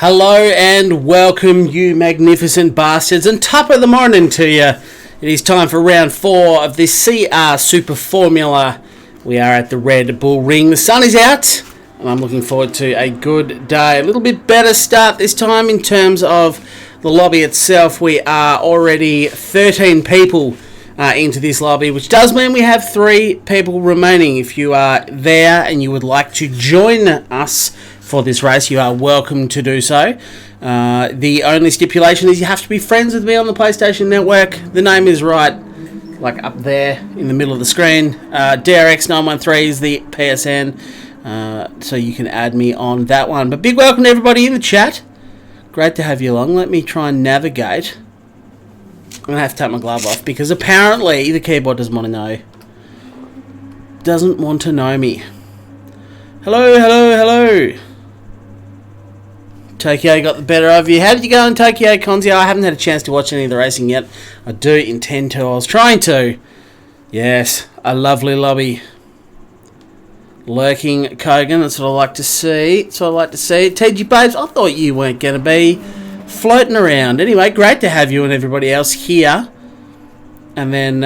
Hello and welcome, you magnificent bastards, and top of the morning to you. It is time for round 4 of this CR Super Formula. We are at the Red Bull Ring. The sun is out, and I'm looking forward to a good day. A little bit better start this time in terms of the lobby itself. We are already 13 people into this lobby, which does mean we have 3 people remaining. If you are there and you would like to join us for this race, you are welcome to do so. The only stipulation is you have to be friends with me on the PlayStation Network. The name is right, like up there in the middle of the screen. DRX913 is the PSN, so you can add me on that one. But big welcome to everybody in the chat. Great to have you along. Let me try and navigate. I'm going to have to take my glove off because apparently the keyboard doesn't want to know. Doesn't want to know me. Hello, hello, hello. Tokyo got the better of you. How did you go in Tokyo, Konzi? I haven't had a chance to watch any of the racing yet. I do intend to. I was trying to. Yes, a lovely lobby. Lurking Kogan, that's what I like to see. That's what I like to see. TG Babes, I thought you weren't going to be floating around. Anyway, great to have you and everybody else here. And then,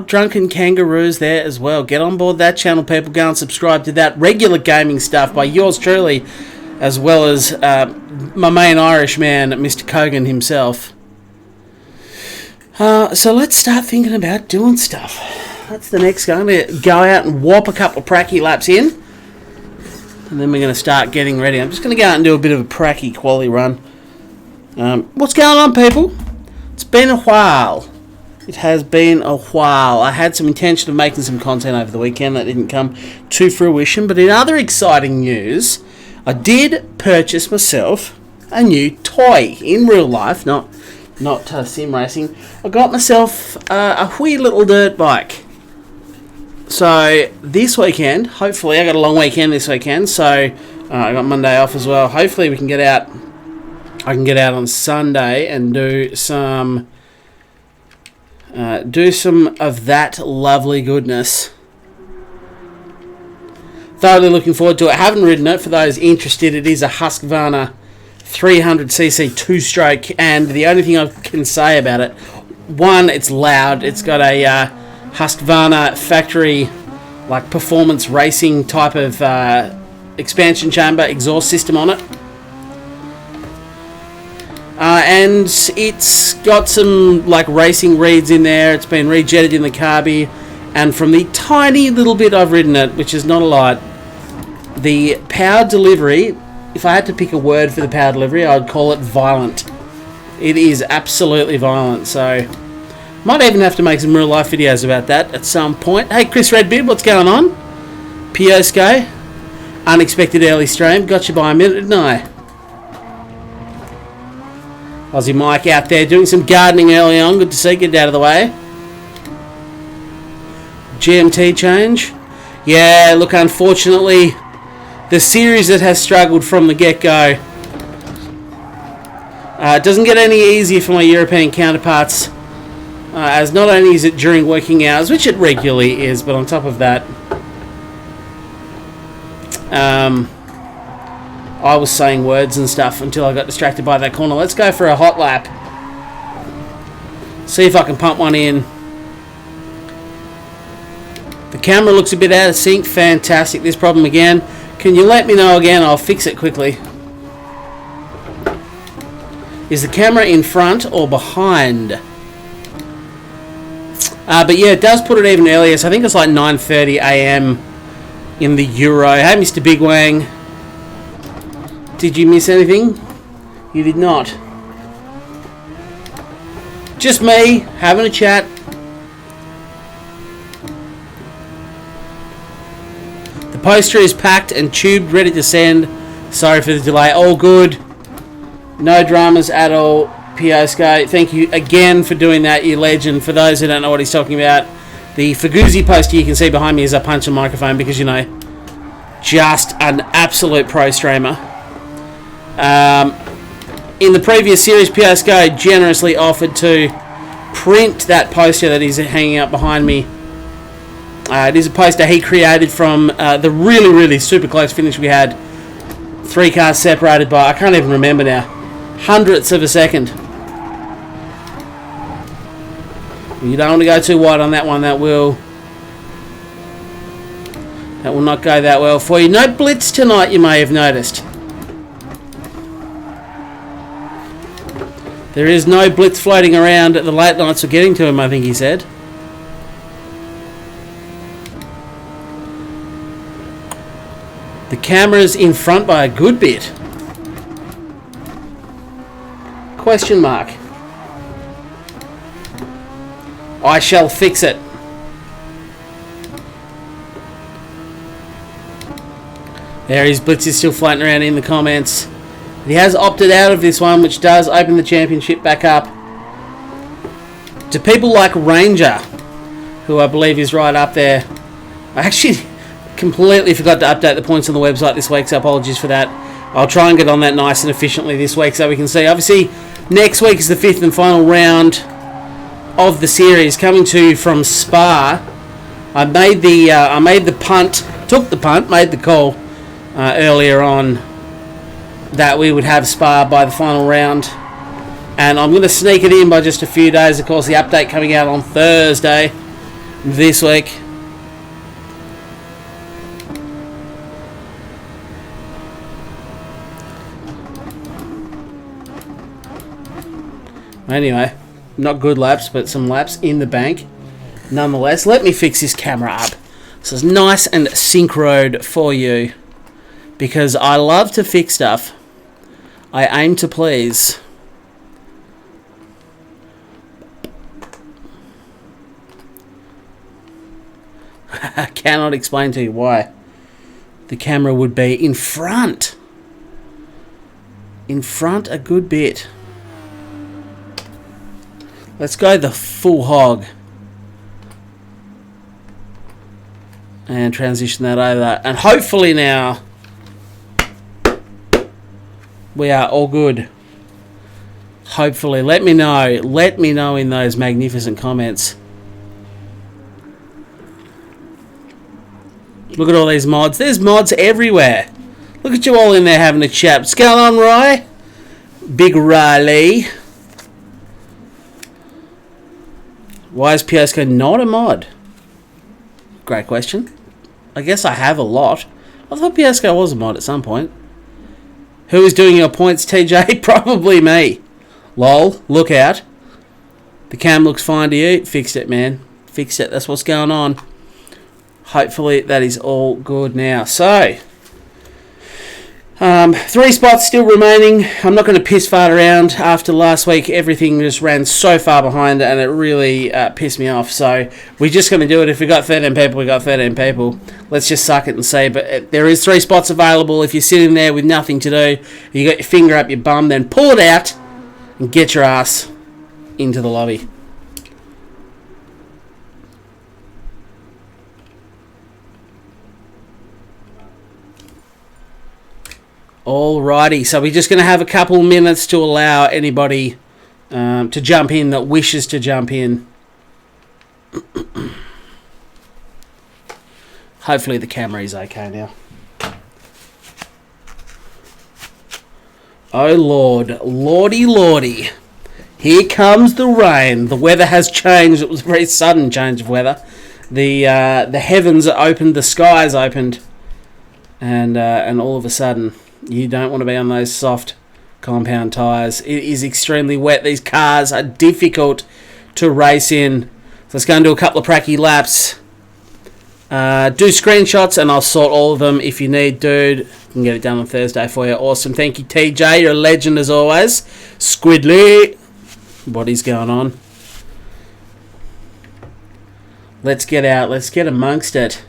Drunken Kangaroos there as well. Get on board that channel, people. Go and subscribe to that. Regular gaming stuff by yours truly, as well as my main Irish man, Mr. Kogan himself. So let's start thinking about doing stuff. That's the next go. I'm going to go out and warp a couple of pracky laps in. And then we're going to start getting ready. I'm just going to go out and do a bit of a pracky quali run. What's going on, people? It's been a while. It has been a while. I had some intention of making some content over the weekend that didn't come to fruition. But in other exciting news, I did purchase myself a new toy in real life, not sim racing. I got myself a wee little dirt bike. So this weekend, hopefully, I got a long weekend this weekend, so I got Monday off as well. Hopefully we can get out. I can get out on Sunday and do some of that lovely goodness. Thoroughly looking forward to it. I haven't ridden it. For those interested, it is a Husqvarna 300cc 2-stroke, and the only thing I can say about it, one, it's loud. It's got a Husqvarna factory, like performance racing type of expansion chamber exhaust system on it. And it's got some like racing reeds in there. It's been rejetted in the carby, and from the tiny little bit I've ridden it, which is not a lot, the power delivery, if I had to pick a word for the power delivery, I'd call it violent. It is absolutely violent, so might even have to make some real life videos about that at some point. Hey, Chris Redbeard, what's going on? Piosco, unexpected early stream, got you by a minute, didn't I? Aussie Mike out there doing some gardening early on. Good to see. Get out of the way. GMT change. Yeah, look, unfortunately, the series that has struggled from the get-go doesn't get any easier for my European counterparts, as not only is it during working hours, which it regularly is, but on top of that, I was saying words and stuff until I got distracted by that corner. Let's go for a hot lap. See if I can pump one in. The camera looks a bit out of sync. Fantastic. This problem again. Can you let me know again? I'll fix it quickly. Is the camera in front or behind? But yeah, it does put it even earlier. So I think it's like 9:30 a.m. in the Euro. Hey, Mr. Big Wang. Did you miss anything? You did not. Just me, having a chat. The poster is packed and tubed, ready to send. Sorry for the delay. All good. No dramas at all. Piosco, thank you again for doing that, you legend. For those who don't know what he's talking about, the Faguzi poster you can see behind me as I punch a microphone because, you know, just an absolute pro streamer. In the previous series, Piosco generously offered to print that poster that is hanging up behind me. It is a poster he created from the really, really super close finish we had 3 cars separated by, I can't even remember now, hundredths of a second. You don't want to go too wide on that one. That will not go that well for you. No blitz tonight, you may have noticed. There is no blitz floating around. The late nights are getting to him, I think he said. The camera's in front by a good bit. Question mark. I shall fix it. There, his blitz is still floating around in the comments. He has opted out of this one, which does open the championship back up to people like Ranger, who I believe is right up there. I actually completely forgot to update the points on the website this week, so apologies for that. I'll try and get on that nice and efficiently this week so we can see. Obviously, next week is the 5th and final round of the series, coming to you from Spa. I made the punt, took the punt, made the call earlier on that we would have Spa by the final round, and I'm going to sneak it in by just a few days. Of course, the update coming out on Thursday this week. Anyway, not good laps, but some laps in the bank nonetheless. Let me fix this camera up so it's nice and synchroed for you, because I love to fix stuff. I aim to please. I cannot explain to you why the camera would be in front. In front a good bit. Let's go the full hog and transition that over, and hopefully now we are all good. Hopefully. Let me know in those magnificent comments. Look at all these mods. There's mods everywhere. Look at you all in there having a chat. What's going on, Rye? Big Riley. Why is Piosco not a mod? Great question. I guess I have a lot. I thought Piosco was a mod at some point. Who is doing your points, TJ? Probably me. Lol, look out. The cam looks fine to you. Fixed it, man. Fixed it. That's what's going on. Hopefully that is all good now. So, 3 spots still remaining. I'm not going to piss fart around. After last week, everything just ran so far behind, and it really pissed me off. So we're just going to do it. If we got 13 people, we got 13 people. Let's just suck it and see. But there is 3 spots available. If you're sitting there with nothing to do, you got your finger up your bum, then pull it out and get your ass into the lobby. Alrighty, so we're just going to have a couple minutes to allow anybody to jump in that wishes to jump in. Hopefully the camera is okay now. Oh Lord, lordy lordy. Here comes the rain. The weather has changed. It was a very sudden change of weather. The heavens opened, the skies opened, and all of a sudden, you don't want to be on those soft compound tyres. It is extremely wet. These cars are difficult to race in. So let's go and do a couple of pracky laps. Do screenshots and I'll sort all of them if you need, dude. I can get it done on Thursday for you. Awesome. Thank you, TJ. You're a legend as always. Squidly. What is going on? Let's get out. Let's get amongst it.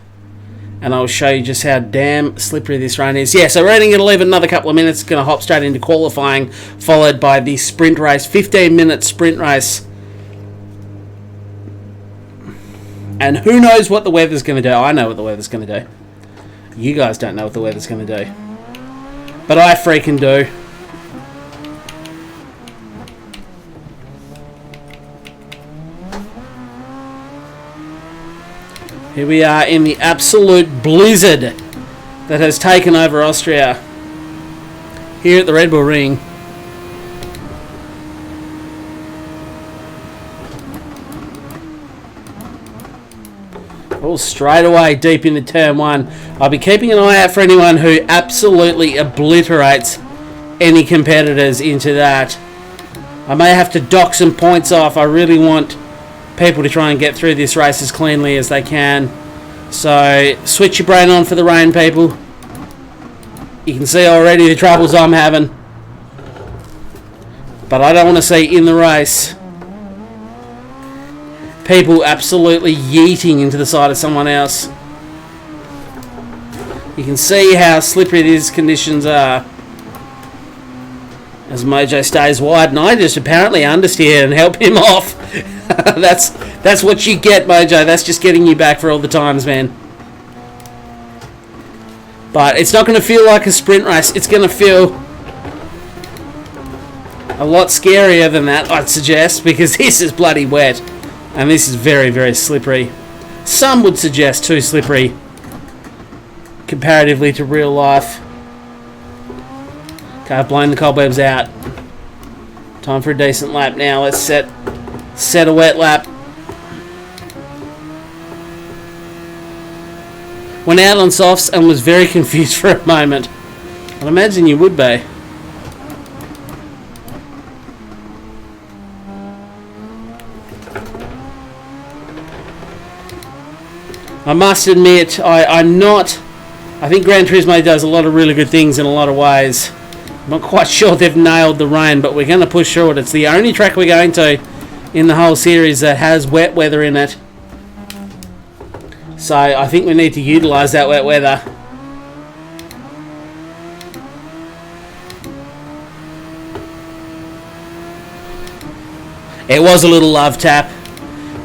And I'll show you just how damn slippery this rain is. Yeah, so we're only going to leave it another couple of minutes. Going to hop straight into qualifying, followed by the sprint race. 15-minute sprint race. And who knows what the weather's going to do. I know what the weather's going to do. You guys don't know what the weather's going to do. But I freaking do. Here we are in the absolute blizzard that has taken over Austria. here at the Red Bull Ring. Oh, straight away deep into turn 1. I'll be keeping an eye out for anyone who absolutely obliterates any competitors into that. I may have to dock some points off. I really want people to try and get through this race as cleanly as they can. So switch your brain on for the rain, people. You can see already the troubles I'm having. But I don't want to see in the race people absolutely yeeting into the side of someone else. You can see how slippery these conditions are as Mojo stays wide, and I just apparently understeer and help him off. That's what you get, Mojo. That's just getting you back for all the times, man. But it's not going to feel like a sprint race. It's going to feel a lot scarier than that, I'd suggest, because this is bloody wet. And this is very, very slippery. Some would suggest too slippery comparatively to real life. Okay, I've blown the cobwebs out. Time for a decent lap now. Let's set a wet lap. Went out on softs and was very confused for a moment. I'd imagine you would be. I must admit, I'm not... I think Gran Turismo does a lot of really good things in a lot of ways. I'm not quite sure they've nailed the rain, but we're going to push through it. It's the only track we're going to in the whole series that has wet weather in it. So I think we need to utilise that wet weather. It was a little love tap.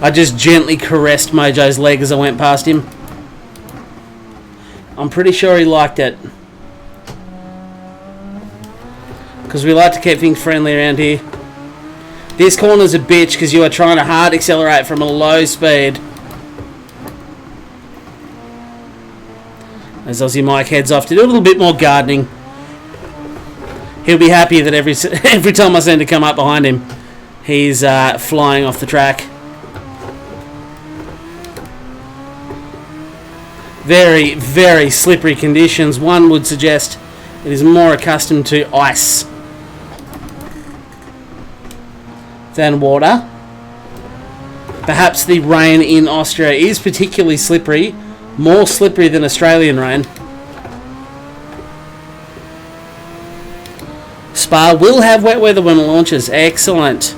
I just gently caressed Mojo's leg as I went past him. I'm pretty sure he liked it. Because we like to keep things friendly around here. This corner's a bitch because you are trying to hard accelerate from a low speed. As Aussie Mike heads off to do a little bit more gardening. He'll be happy that every time I seem to come up behind him, he's flying off the track. Very, very slippery conditions. One would suggest it is more accustomed to ice than water. Perhaps the rain in Austria is particularly slippery, more slippery than Australian rain. Spa will have wet weather when it launches. Excellent.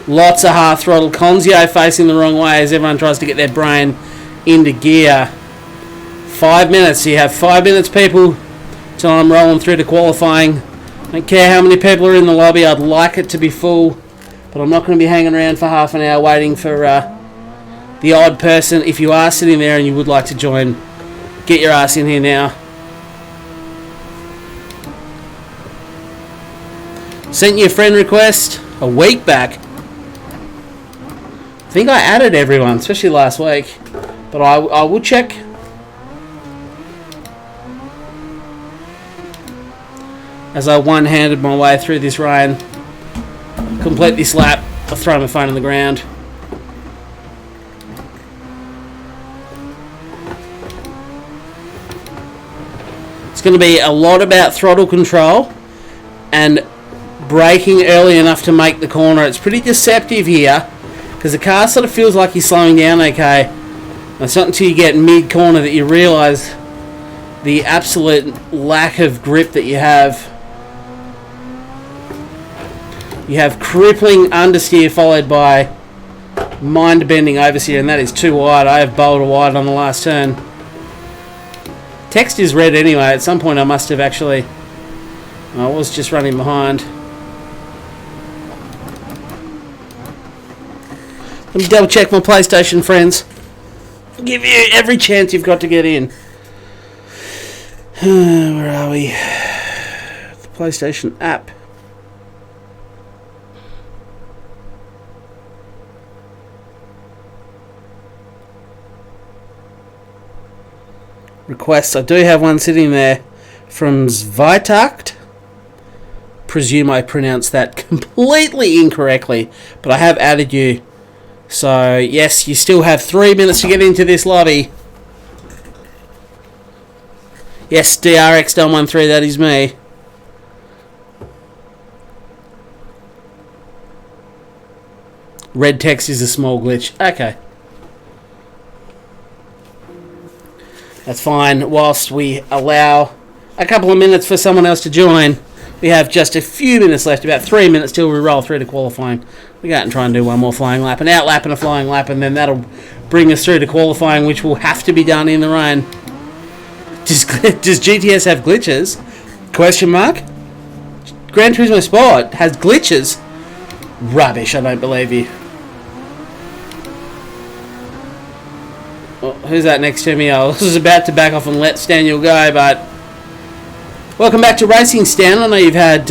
Lots of half throttle. Conzio facing the wrong way as everyone tries to get their brain into gear. 5 minutes. You have 5 minutes, people, till I'm rolling through to qualifying. Don't care how many people are in the lobby. I'd like it to be full, but I'm not going to be hanging around for half an hour waiting for the odd person. If you are sitting there and you would like to join, get your ass in here now. Sent you a friend request a week back. I think I added everyone, especially last week, but I will check. As I one-handed my way through this rain, complete this lap, I'll throw my phone on the ground. It's going to be a lot about throttle control and braking early enough to make the corner. It's pretty deceptive here, because the car sort of feels like he's slowing down okay. And it's not until you get mid-corner that you realise the absolute lack of grip that you have. You have crippling understeer followed by mind-bending oversteer, and that is too wide. I have bowled wide on the last turn. Text is red anyway. At some point I must have actually... I was just running behind. Let me double check my PlayStation, friends. Give you every chance you've got to get in. Where are we? The PlayStation app. requests. I do have one sitting there from Zvitakt. Presume I pronounced that completely incorrectly, but I have added you. So, yes, you still have 3 minutes to get into this lobby. Yes, DRX113, that is me. Red text is a small glitch. Okay. That's fine. Whilst we allow a couple of minutes for someone else to join, we have just a few minutes left, about 3 minutes till we roll through to qualifying. We go out and try and do one more flying lap, an out lap and a flying lap, and then that'll bring us through to qualifying, which will have to be done in the rain. Does GTS have glitches? Question mark? Gran Turismo Sport has glitches? Rubbish, I don't believe you. Well, who's that next to me? I was about to back off and let Staniel go, but... Welcome back to Racing, Stan. I know you've had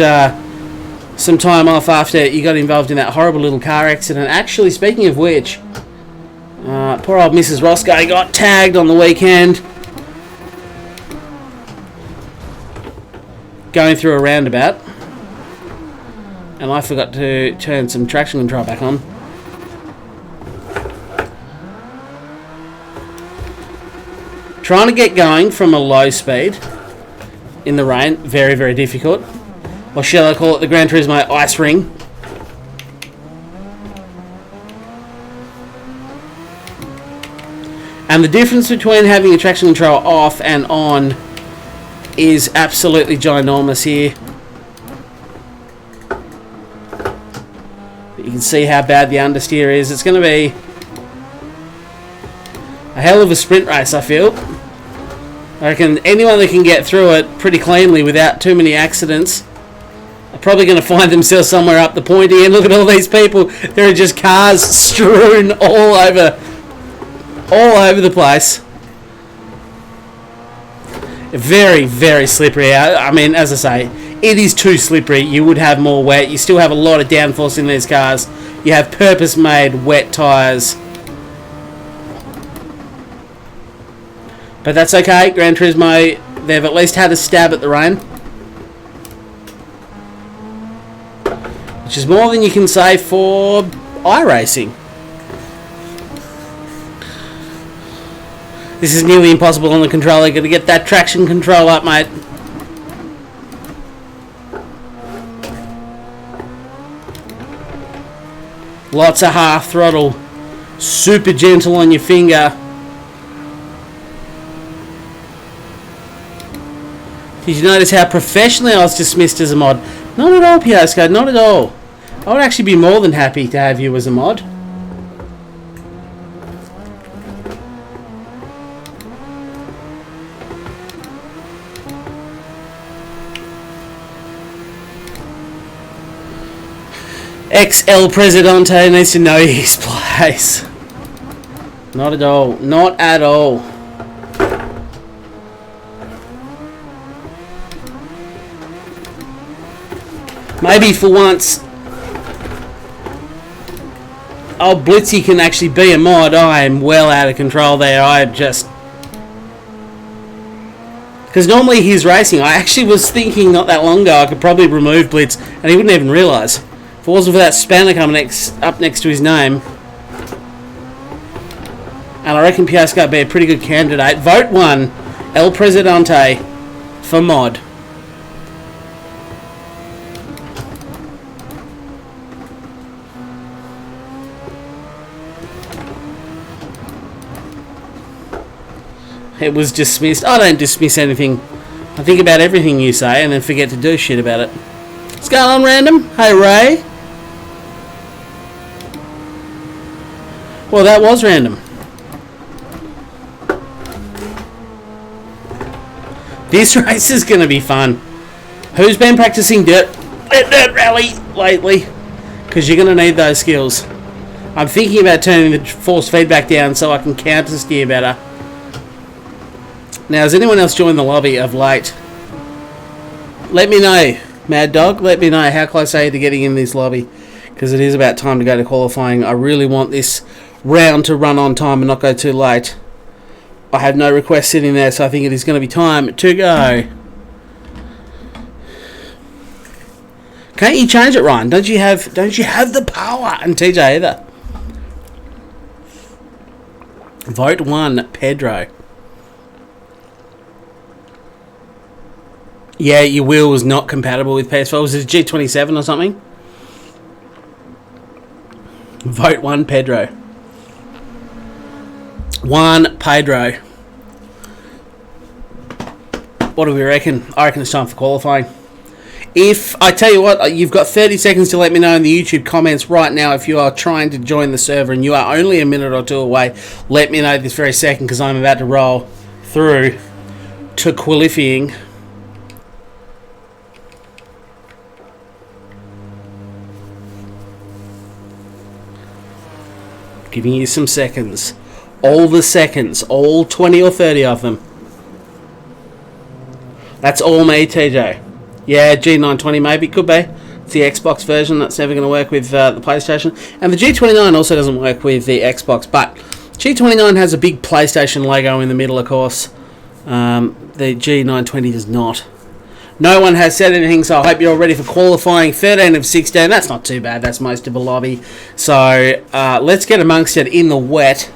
some time off after you got involved in that horrible little car accident. Actually, speaking of which, poor old Mrs. Roscoe got tagged on the weekend going through a roundabout, and I forgot to turn some traction control back on. Trying to get going from a low speed in the rain, very, very difficult. Or shall I call it the Gran Turismo ice ring? And the difference between having a traction control off and on is absolutely ginormous here. You can see how bad the understeer is. It's going to be a hell of a sprint race, I feel. I reckon anyone that can get through it pretty cleanly without too many accidents are probably going to find themselves somewhere up the pointy. And look at all these people. There are just cars strewn all over the place. Very, very slippery. I mean, as I say, it is too slippery. You would have more wet. You still have a lot of downforce in these cars. You have purpose-made wet tyres. But that's okay. Gran Turismo, they've at least had a stab at the rain, which is more than you can say for iRacing. This is nearly impossible on the controller. Got to get that traction control up, mate. Lots of half throttle. Super gentle on your finger. Did you notice how professionally I was dismissed as a mod? Not at all, Piasco, not at all. I would actually be more than happy to have you as a mod. XL Presidente needs to know his place. Not at all. Not at all. Maybe for once, old Blitzy can actually be a mod. I am well out of control there. I just... Because normally he's racing. I actually was thinking not that long ago I could probably remove Blitz and he wouldn't even realise. If it wasn't for that spanner coming up next to his name. And I reckon Piasco would be a pretty good candidate. Vote 1, El Presidente, for mod. It was dismissed. I don't dismiss anything. I think about everything you say and then forget to do shit about it. What's going on, Random? Hey, Ray. Well, that was random. This race is going to be fun. Who's been practicing dirt rally lately? Because you're going to need those skills. I'm thinking about turning the force feedback down so I can counter steer better. Now, has anyone else joined the lobby of late? Let me know, Mad Dog. Let me know how close are you to getting in this lobby. Because it is about time to go to qualifying. I really want this round to run on time and not go too late. I have no requests sitting there, so I think it is going to be time to go. Can't you change it, Ryan? Don't you have the power? And TJ either. Vote 1, Pedro. Yeah, your wheel was not compatible with PS4. Was it a G27 or something? Vote 1, Pedro. 1, Pedro. What do we reckon? I reckon it's time for qualifying. If I tell you what, you've got 30 seconds to let me know in the YouTube comments right now if you are trying to join the server and you are only a minute or two away. Let me know this very second because I'm about to roll through to qualifying. Giving you some seconds. All the seconds. All 20 or 30 of them. That's all me, TJ. Yeah, G920 maybe. Could be. It's the Xbox version. That's never going to work with the PlayStation. And the G29 also doesn't work with the Xbox. But G29 has a big PlayStation logo in the middle, of course. The G920 does not. No one has said anything, so I hope you're all ready for qualifying. 13 of 16. That's not too bad. That's most of a lobby. So let's get amongst it in the wet.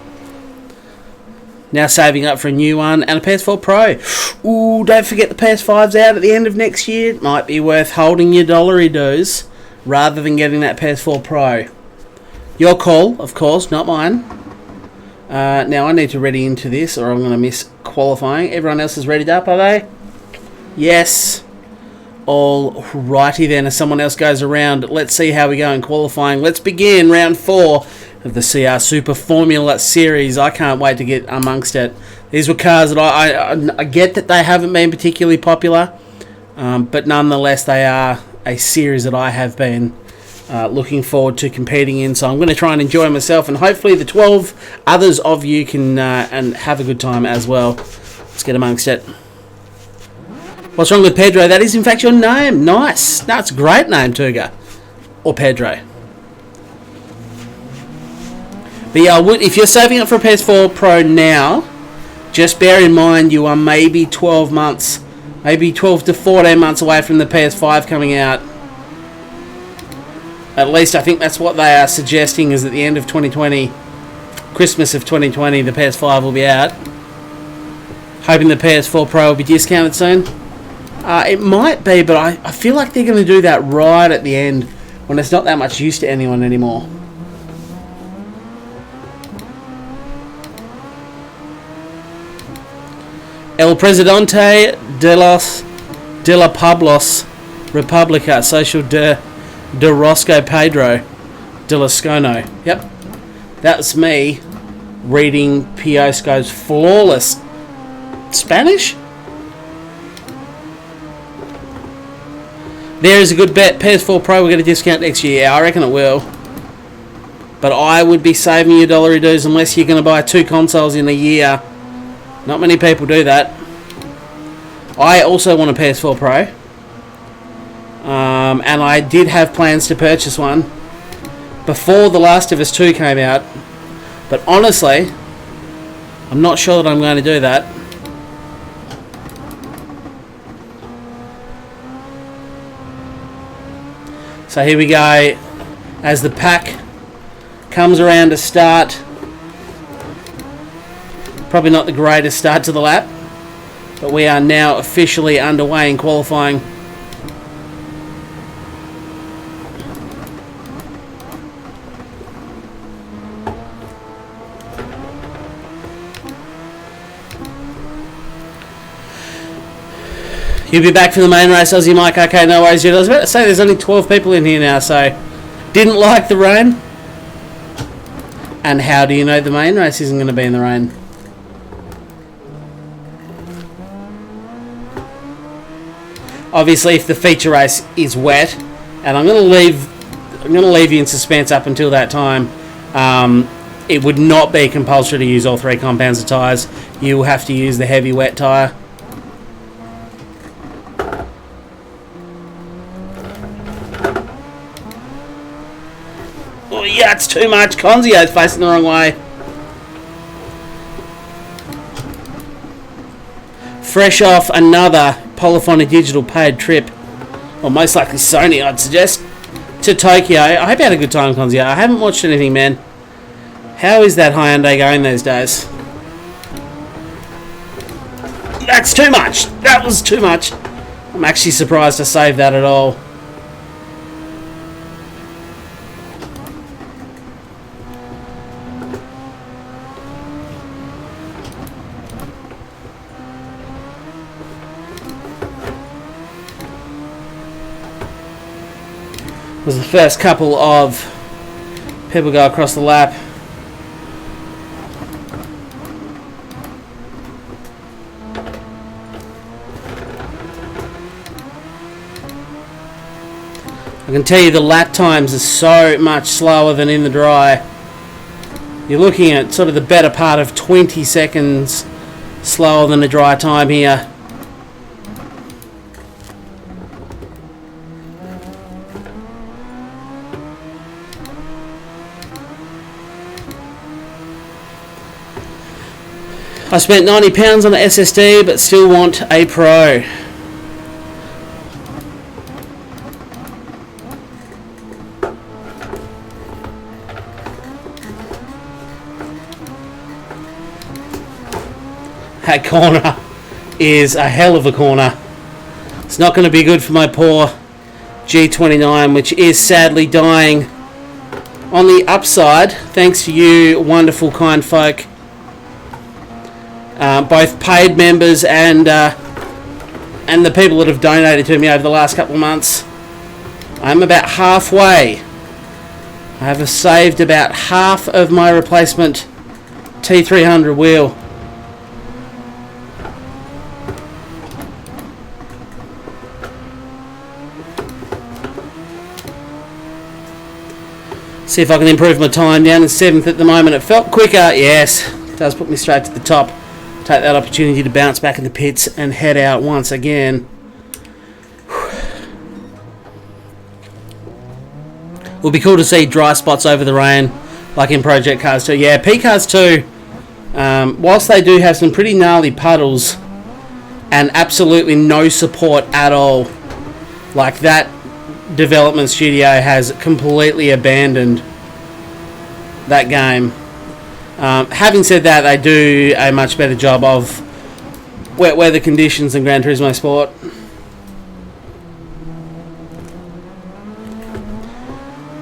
Now saving up for a new one and a PS4 Pro. Ooh, don't forget the PS5's out at the end of next year. It might be worth holding your dollary doos rather than getting that PS4 Pro. Your call, of course, not mine. Now I need to ready into this or I'm going to miss qualifying. Everyone else is readied up, are they? Yes. All righty then, as someone else goes around, let's see how we go in qualifying. Let's begin round 4 of the CR Super Formula Series. I can't wait to get amongst it. These were cars that I get that they haven't been particularly popular, but nonetheless they are a series that I have been looking forward to competing in. So I'm going to try and enjoy myself, and hopefully the 12 others of you can and have a good time as well. Let's get amongst it. What's wrong with Pedro? That is in fact your name. Nice. That's a great name, Turga. Or Pedro. But yeah, if you're saving up for a PS4 Pro now, just bear in mind you are maybe 12 months, maybe 12 to 14 months away from the PS5 coming out. At least I think that's what they are suggesting, is at the end of 2020, Christmas of 2020, the PS5 will be out. Hoping the PS4 Pro will be discounted soon. It might be, but I feel like they're going to do that right at the end when it's not that much use to anyone anymore. El Presidente de la Pablos Republica Social de Rosco Pedro de Lascono. Yep. That's me reading Piosco's flawless Spanish. There is a good bet. PS4 Pro will get a discount next year. Yeah, I reckon it will. But I would be saving your dollary dues unless you're going to buy 2 consoles in a year. Not many people do that. I also want a PS4 Pro. And I did have plans to purchase one before The Last of Us 2 came out. But honestly, I'm not sure that I'm going to do that. So here we go. As the pack comes around to start. Probably not the greatest start to the lap, but we are now officially underway in qualifying. You'll be back for the main race, Aussie Mike. Okay, no worries. I was about to say there's only 12 people in here now, so didn't like the rain. And how do you know the main race isn't going to be in the rain? Obviously, if the feature race is wet, and I'm going to leave you in suspense up until that time. It would not be compulsory to use all 3 compounds of tyres. You will have to use the heavy wet tyre. Oh yeah, it's too much. Conzio's facing the wrong way. fresh off another Polyphony Digital paid trip, or most likely Sony, I'd suggest, to Tokyo. I hope you had a good time, Conzio. I haven't watched anything, man. How is that Hyundai going these days? That's too much. That was too much. I'm actually surprised I saved that at all. Was the first couple of people go across the lap. I can tell you the lap times are so much slower than in the dry. You're looking at sort of the better part of 20 seconds slower than the dry time here. I spent £90 on an SSD but still want a Pro. That corner is a hell of a corner. It's not going to be good for my poor G29, which is sadly dying. On the upside, thanks to you wonderful kind folk, both paid members and the people that have donated to me over the last couple of months, I'm about halfway. I have saved about half of my replacement T300 wheel. See if I can improve my time. Down in 7th at the moment. It felt quicker. Yes, it does put me straight to the top. Take that opportunity to bounce back in the pits and head out once again. Will be cool to see dry spots over the rain, like in Project Cars 2. Yeah, P-Cars 2, whilst they do have some pretty gnarly puddles and absolutely no support at all, like that development studio has completely abandoned that game. Having said that, they do a much better job of wet weather conditions than Gran Turismo Sport.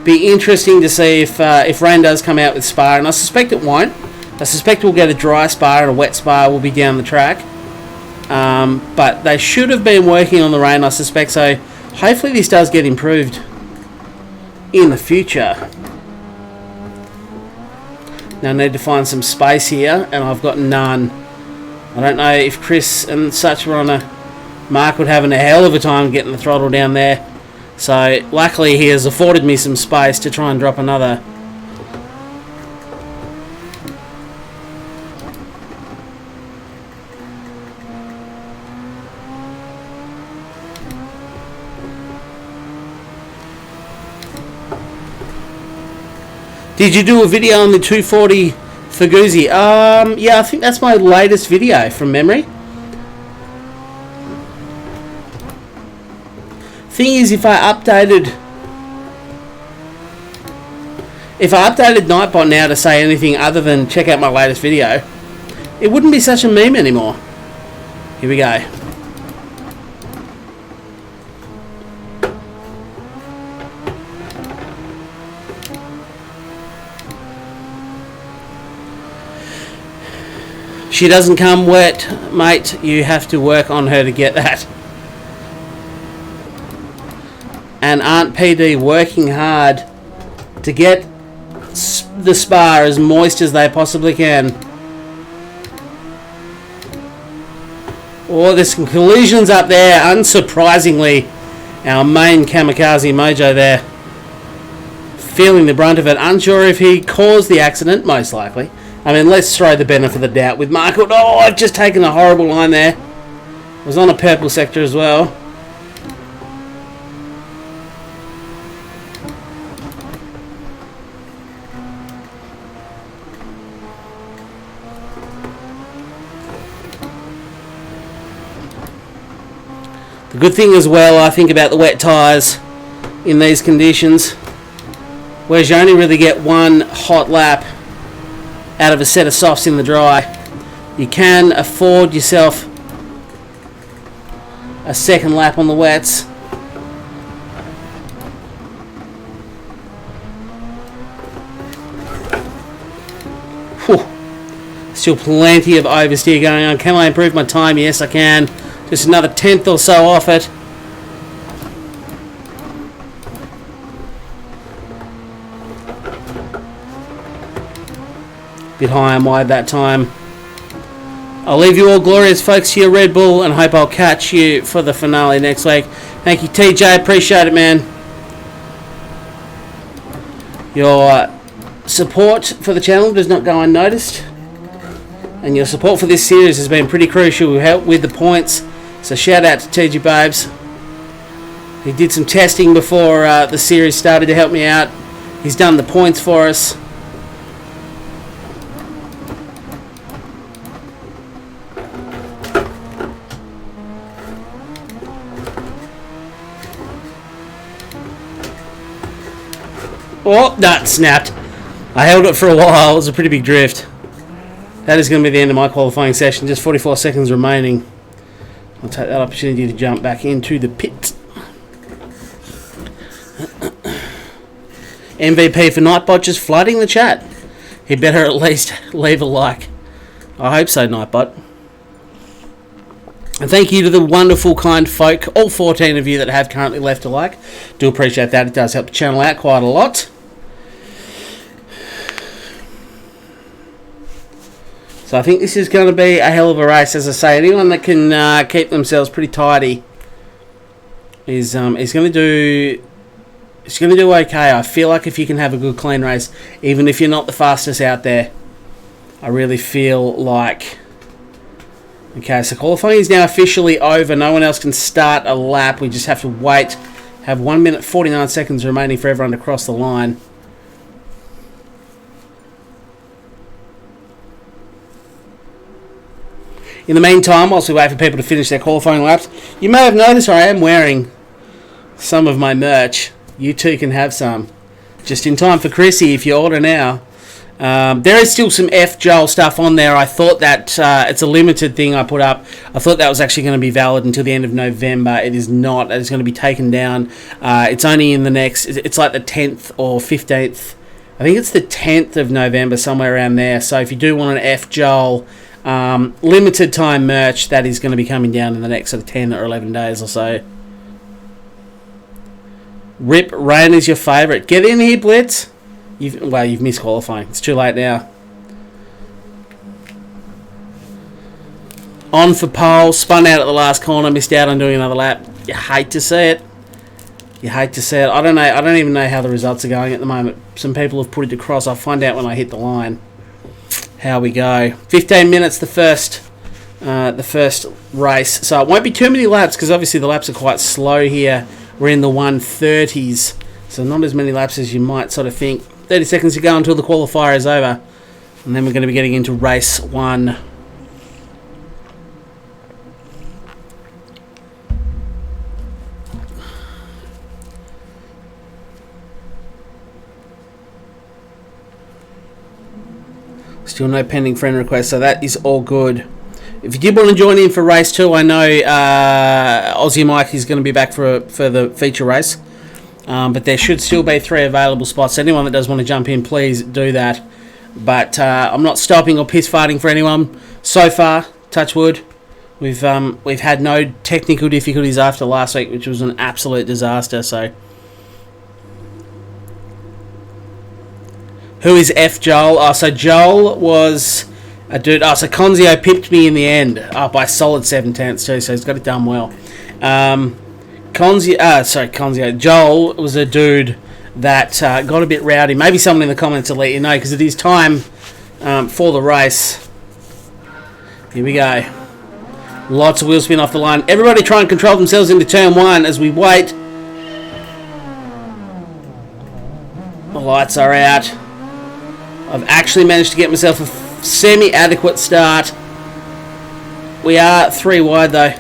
Be interesting to see if rain does come out with Spa, and I suspect it won't. I suspect we'll get a dry Spa and a wet Spa will be down the track. But they should have been working on the rain, I suspect, so hopefully this does get improved in the future. Now I need to find some space here, and I've got none. I don't know if Chris and such were on a Mark would having a hell of a time getting the throttle down there. So luckily he has afforded me some space to try and drop another. Did you do a video on the 240 Faguzi? Yeah, I think that's my latest video from memory. Thing is, if I updated Nightbot now to say anything other than check out my latest video, it wouldn't be such a meme anymore. Here we go. She doesn't come wet, mate. You have to work on her to get that. And Aunt PD working hard to get the Spa as moist as they possibly can. Oh, there's some collisions up there. Unsurprisingly, our main kamikaze mojo there, feeling the brunt of it. Unsure if he caused the accident, most likely. I mean, let's throw the benefit of the doubt with Mark. Oh, I've just taken a horrible line there. It was on a purple sector as well. The good thing as well, I think, about the wet tyres in these conditions, whereas you only really get one hot lap out of a set of softs in the dry, you can afford yourself a second lap on the wets. Whew. Still plenty of oversteer going on. Can I improve my time? Yes, I can. Just another tenth or so off it. Bit high and wide that time. I'll leave you all glorious folks to your Red Bull and hope I'll catch you for the finale next week. Thank you, TJ. Appreciate it, man. Your support for the channel does not go unnoticed. And your support for this series has been pretty crucial. We helped with the points. So shout out to TJ Babes. He did some testing before the series started to help me out. He's done the points for us. Oh, that snapped. I held it for a while. It was a pretty big drift. That is going to be the end of my qualifying session. Just 44 seconds remaining. I'll take that opportunity to jump back into the pit. MVP for Nightbot just flooding the chat. He better at least leave a like. I hope so, Nightbot. And thank you to the wonderful, kind folk, all 14 of you that have currently left a like. Do appreciate that. It does help the channel out quite a lot. So I think this is going to be a hell of a race. As I say, anyone that can keep themselves pretty tidy is going to do okay. I feel like if you can have a good clean race, even if you're not the fastest out there, I really feel like. Okay, so qualifying is now officially over. No one else can start a lap. We just have to wait. Have 1 minute 49 seconds remaining for everyone to cross the line. In the meantime, whilst we wait for people to finish their qualifying laps, you may have noticed I am wearing some of my merch. You too can have some. Just in time for Chrissy if you order now. There is still some F Joel stuff on there. I thought that it's a limited thing I put up. I thought that was actually going to be valid until the end of November. It is not. It's going to be taken down. It's only in the next... It's like the 10th or 15th. I think it's the 10th of November, somewhere around there. So if you do want an F Joel... limited time merch, that is going to be coming down in the next sort of 10 or 11 days or so. Rip, rain is your favourite. Get in here, Blitz. You've missed qualifying. It's too late now. On for pole, spun out at the last corner, missed out on doing another lap. You hate to see it. You hate to see it. I don't know. I don't even know how the results are going at the moment. Some people have put it across. I'll find out when I hit the line how we go. 15 minutes the first race, so it won't be too many laps because obviously the laps are quite slow here. We're in the 130s, so not as many laps as you might sort of think. 30 seconds to go until the qualifier is over, and then we're going to be getting into race 1. Still no pending friend request, so that is all good. If you did want to join in for race 2, I know Aussie Mike is going to be back for the feature race. But there should still be 3 available spots. Anyone that does want to jump in, please do that. But I'm not stopping or piss farting for anyone. So far, touch wood, we've had no technical difficulties after last week, which was an absolute disaster. So, who is F Joel? Oh, so Joel was a dude. Oh, so Conzio pipped me in the end by a solid 7/10 too. So he's got it done well. Conzio. Joel was a dude that got a bit rowdy. Maybe someone in the comments will let you know because it is time for the race. Here we go. Lots of wheel spin off the line. Everybody try and control themselves into turn 1 as we wait. The lights are out. I've actually managed to get myself a semi-adequate start. We are 3 wide though.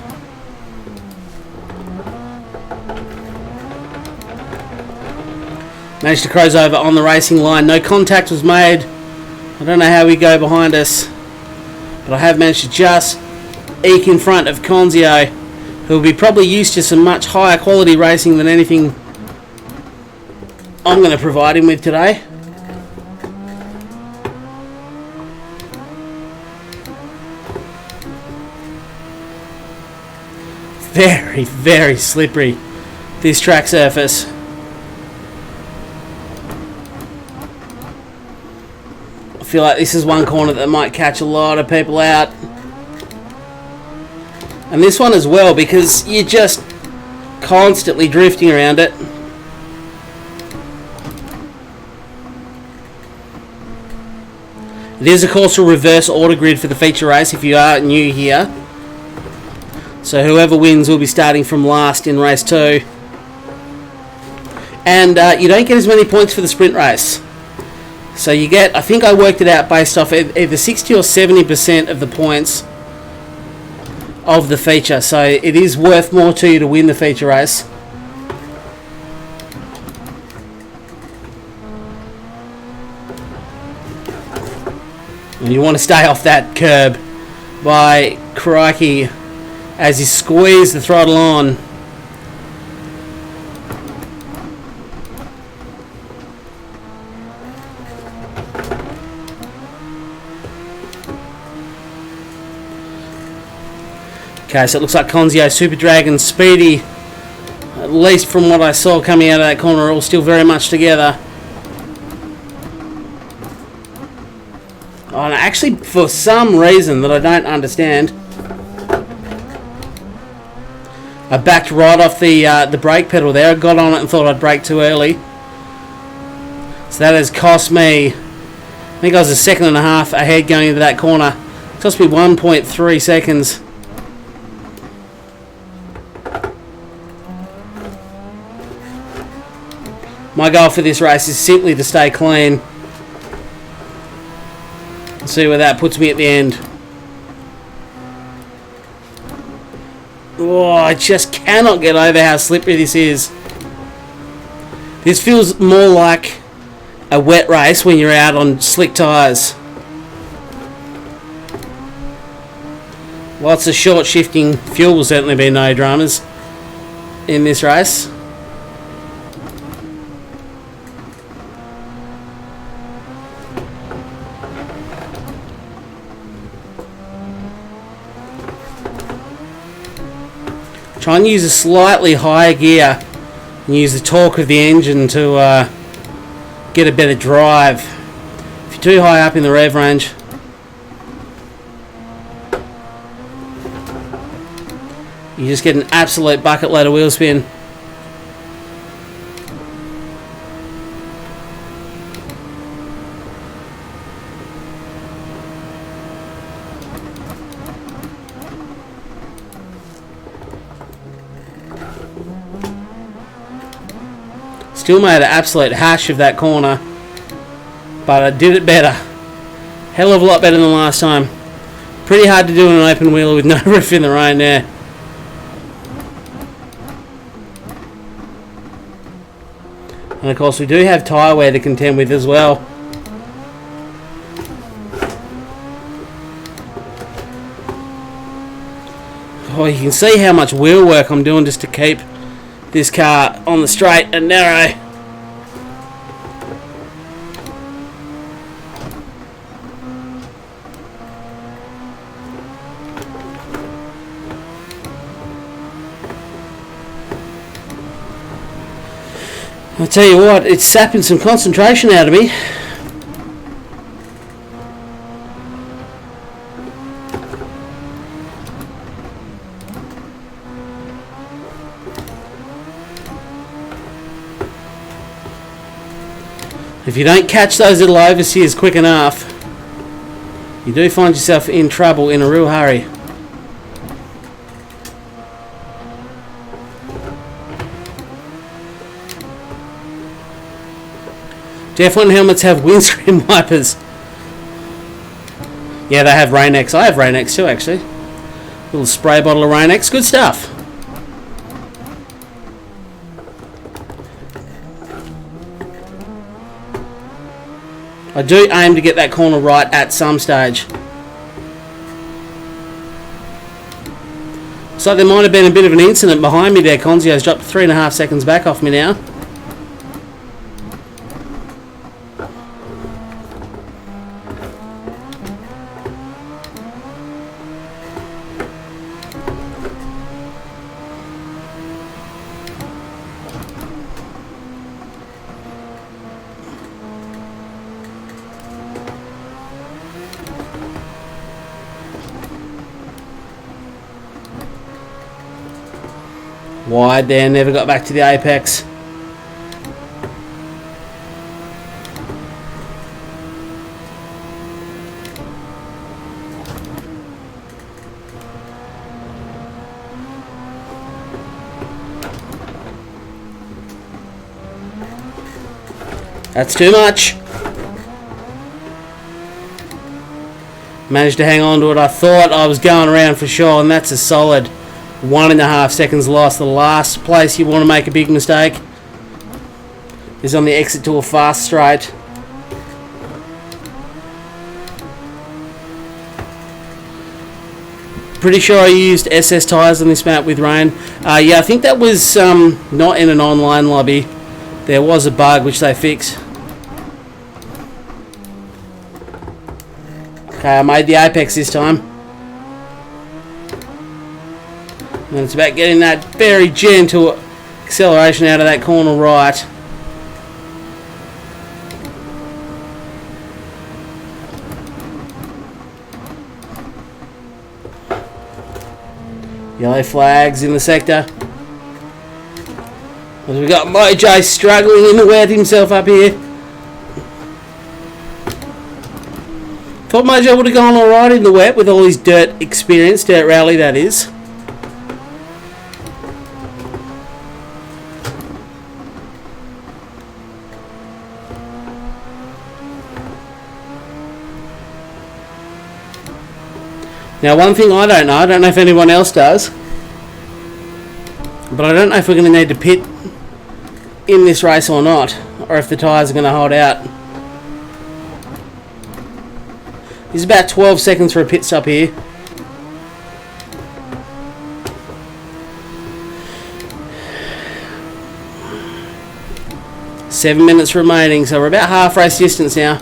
Managed to cruise over on the racing line. No contact was made. I don't know how we go behind us, but I have managed to just eke in front of Conzio, who will be probably used to some much higher quality racing than anything I'm going to provide him with today. Very, very slippery, this track surface. I feel like this is one corner that might catch a lot of people out. And this one as well, because you're just constantly drifting around it. It is of course a reverse order grid for the feature race if you are new here. So whoever wins will be starting from last in race 2. And you don't get as many points for the sprint race. So you get, I think I worked it out based off either 60 or 70% of the points of the feature. So it is worth more to you to win the feature race. And you want to stay off that curb by crikey as you squeeze the throttle on. Okay, so it looks like Conzio, Super Dragon, Speedy, at least from what I saw coming out of that corner, are all still very much together. Oh, and actually, for some reason that I don't understand, I backed right off the brake pedal there. I got on it and thought I'd brake too early. So that has cost me, I think I was a second and a half ahead going into that corner. It cost me 1.3 seconds. My goal for this race is simply to stay clean. See where that puts me at the end. Oh, I just cannot get over how slippery this is. This feels more like a wet race when you're out on slick tyres. Lots of short shifting. Fuel will certainly be no dramas in this race. Try and use a slightly higher gear and use the torque of the engine to get a better drive. If you're too high up in the rev range, you just get an absolute bucket load of wheel spin. Still made an absolute hash of that corner, but I did it better. Hell of a lot better than last time. Pretty hard to do in an open wheeler with no roof in the rain there. And of course we do have tyre wear to contend with as well. Oh, you can see how much wheel work I'm doing just to keep this car on the straight and narrow. I'll tell you what, it's sapping some concentration out of me. If you don't catch those little oversteers quick enough, you do find yourself in trouble in a real hurry. F1 helmets have windscreen wipers. Yeah, they have Rain-X. I have Rain-X too, actually. Little spray bottle of Rain-X. Good stuff. I do aim to get that corner right at some stage. So there might have been a bit of an incident behind me there. Conzio's dropped 3.5 seconds back off me now. Wide there, never got back to the apex. That's too much. Managed to hang on to it. I thought I was going around for sure, and that's a solid 1.5 seconds lost. The last place you want to make a big mistake is on the exit to a fast straight. Pretty sure I used SS tyres on this map with rain. Yeah, I think that was not in an online lobby. There was a bug which they fixed. Okay, I made the apex this time. And it's about getting that very gentle acceleration out of that corner right. Yellow flags in the sector. As we got Moj struggling in the wet himself up here. Thought Mojo would have gone alright in the wet with all his dirt experience, dirt rally that is. Now, one thing I don't know if anyone else does, but I don't know if we're going to need to pit in this race or not, or if the tyres are going to hold out. It's about 12 seconds for a pit stop here. Seven minutes remaining, so we're about half race distance now.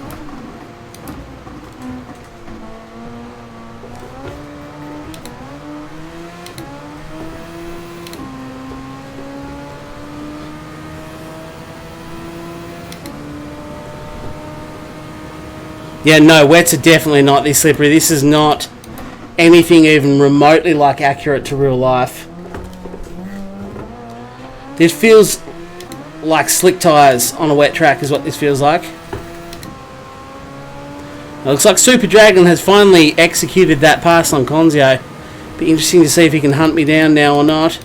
Yeah, no, wets are definitely not this slippery. This is not anything even remotely like accurate to real life. This feels like slick tyres on a wet track is what this feels like. It looks like Super Dragon has finally executed that pass on Conzio. Be interesting to see if he can hunt me down now or not.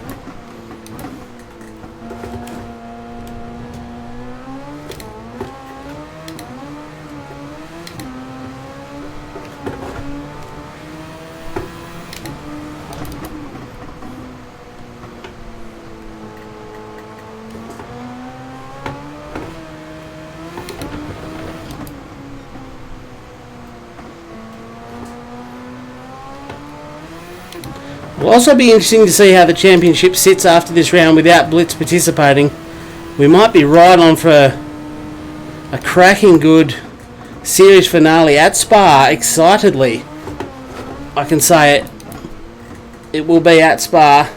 Will also be interesting to see how the championship sits after this round without Blitz participating. We might be right on for a cracking good series finale at Spa, excitedly. I can say it. It will be at Spa.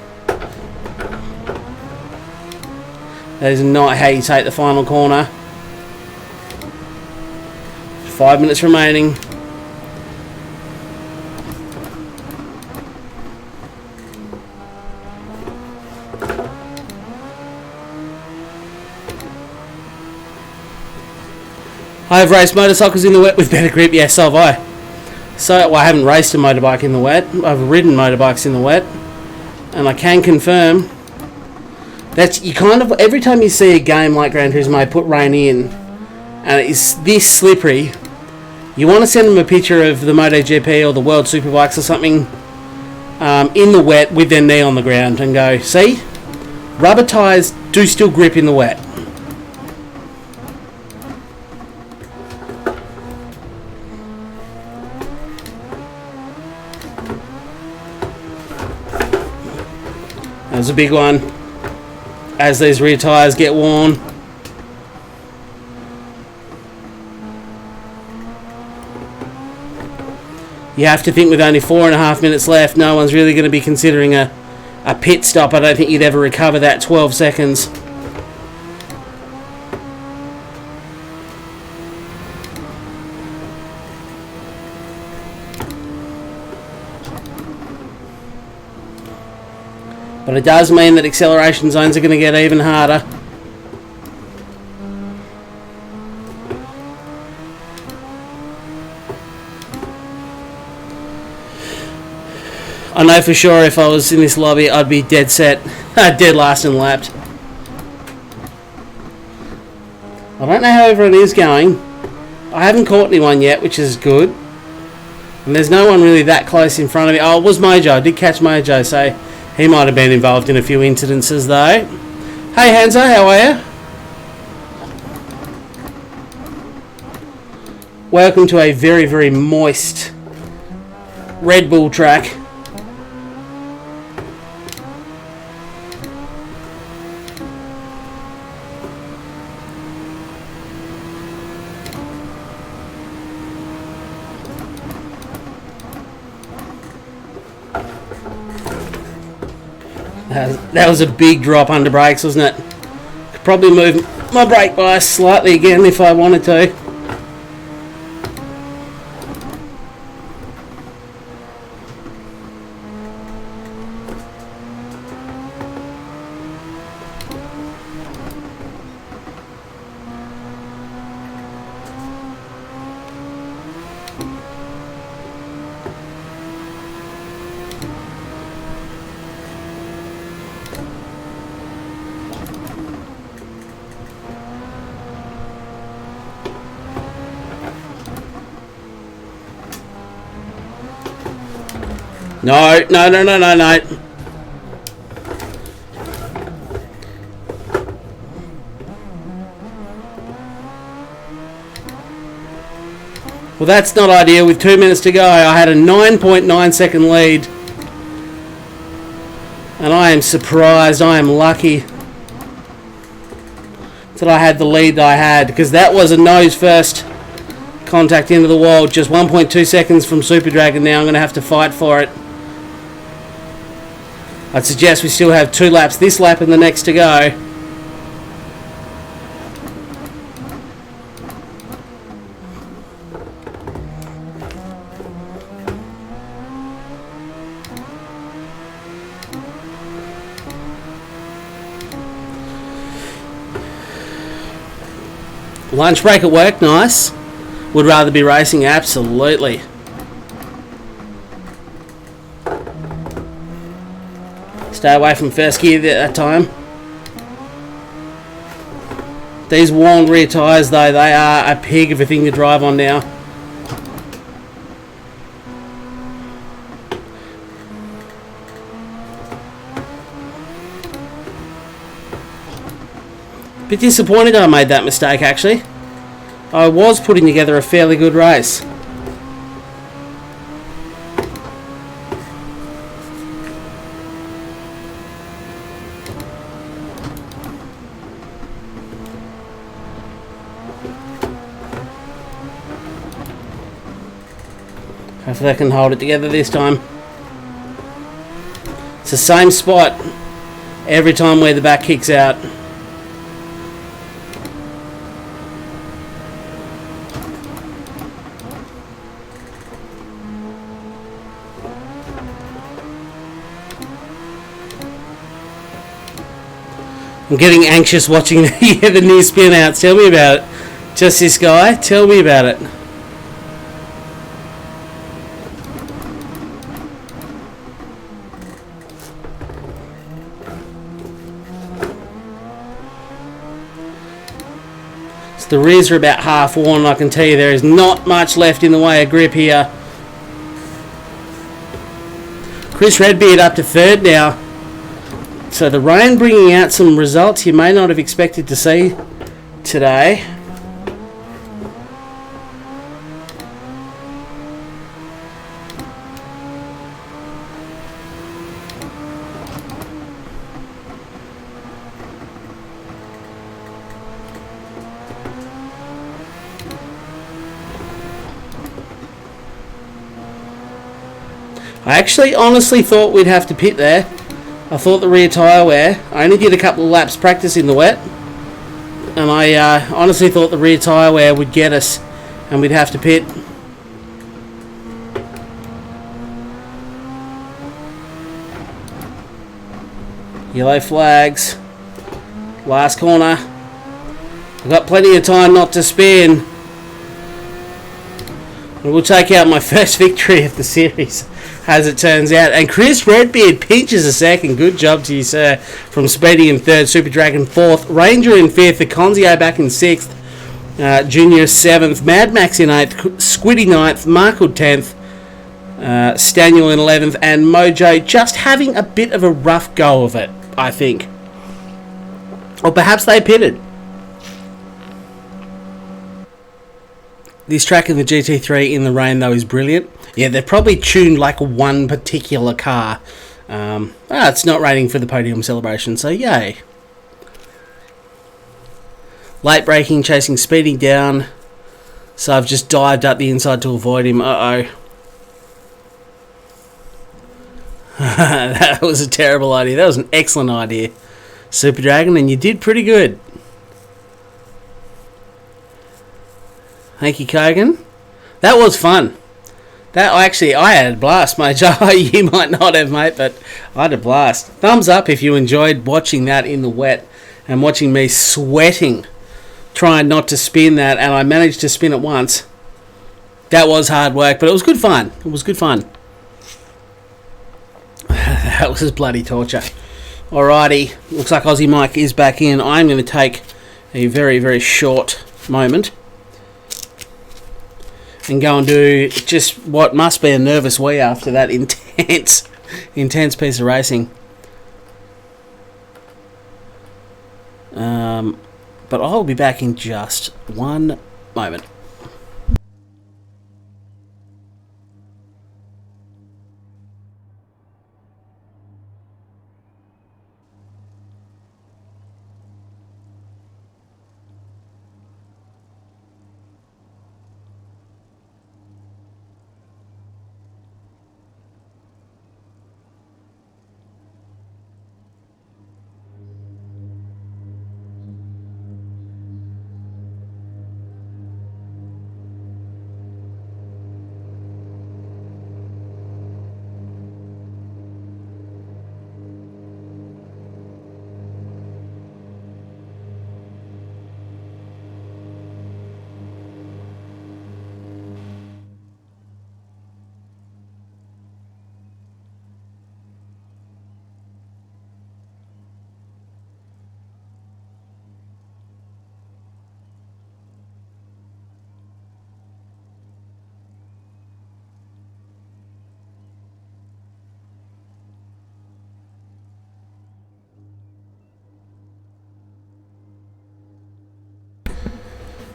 That is not how you take the final corner. 5 minutes remaining. I have raced motorcycles in the wet with better grip. Yes, so have I. Well, I haven't raced a motorbike in the wet. I've ridden motorbikes in the wet. And I can confirm that you kind of, every time you see a game like Gran Turismo put rain in, and it is this slippery, you want to send them a picture of the MotoGP or the World Superbikes or something in the wet with their knee on the ground and go, see, rubber tyres do still grip in the wet. was a big one. As these rear tyres get worn. You have to think with only 4.5 minutes left, no one's really going to be considering a pit stop. I don't think you'd ever recover that 12 seconds. But it does mean that acceleration zones are going to get even harder. I know for sure if I was in this lobby, I'd be dead set, dead last and lapped. I don't know how everyone is going. I haven't caught anyone yet, which is good. And there's no one really that close in front of me. Oh, it was Mojo. I did catch Mojo, so he might have been involved in a few incidences though. Hey Hanzo, how are you? Welcome to a very, very moist Red Bull track. That was a big drop under brakes, wasn't it? Could probably move my brake bias slightly again if I wanted to. No. Well, that's not ideal. With 2 minutes to go, I had a 9.9 second lead. And I am surprised, I am lucky that I had the lead that I had, because that was a nose first contact into the wall. Just 1.2 seconds from Super Dragon now. I'm going to have to fight for it. I'd suggest we still have 2 laps this lap and the next to go. Lunch break at work, nice. Would rather be racing, absolutely. Stay away from first gear at that time. These worn rear tyres though, they are a pig of a thing to drive on now. Bit disappointed I made that mistake actually. I was putting together a fairly good race. Hopefully I can hold it together this time. It's the same spot every time where the back kicks out. I'm getting anxious watching the near spin outs. Tell me about it. Just this guy? Tell me about it. So the rears are about half worn. I can tell you there is not much left in the way of grip here. Chris Redbeard up to third now. So the rain bringing out some results you may not have expected to see today. I actually honestly thought we'd have to pit there. I thought the rear tyre wear. I only did a couple of laps practice in the wet. And I honestly thought the rear tyre wear would get us and we'd have to pit. Yellow flags. Last corner. I've got plenty of time not to spin. We'll take out my first victory of the series, as it turns out. And Chris Redbeard pinches a second. Good job to you, sir. From Speedy in third, Super Dragon fourth, Ranger in fifth, the Conzio back in sixth, Junior seventh, Mad Max in eighth, Squiddy ninth, Markle 10th, Staniel in 11th, and Mojo just having a bit of a rough go of it, I think. Or perhaps they pitted. This track in the GT3 in the rain, though, is brilliant. Yeah, they've probably tuned like one particular car. It's not raining for the podium celebration, so yay. Late braking, chasing Speedy down. So I've just dived up the inside to avoid him. Uh-oh. That was a terrible idea. That was an excellent idea, Super Dragon, and you did pretty good. Thank you, Kogan. That was fun. I had a blast, mate. You might not have, mate, but I had a blast. Thumbs up if you enjoyed watching that in the wet and watching me sweating, trying not to spin that, and I managed to spin it once. That was hard work, but it was good fun. It was good fun. That was bloody torture. Alrighty, looks like Aussie Mike is back in. I'm going to take a very, very short moment and go and do just what must be a nervous wee after that intense piece of racing. But I'll be back in just one moment.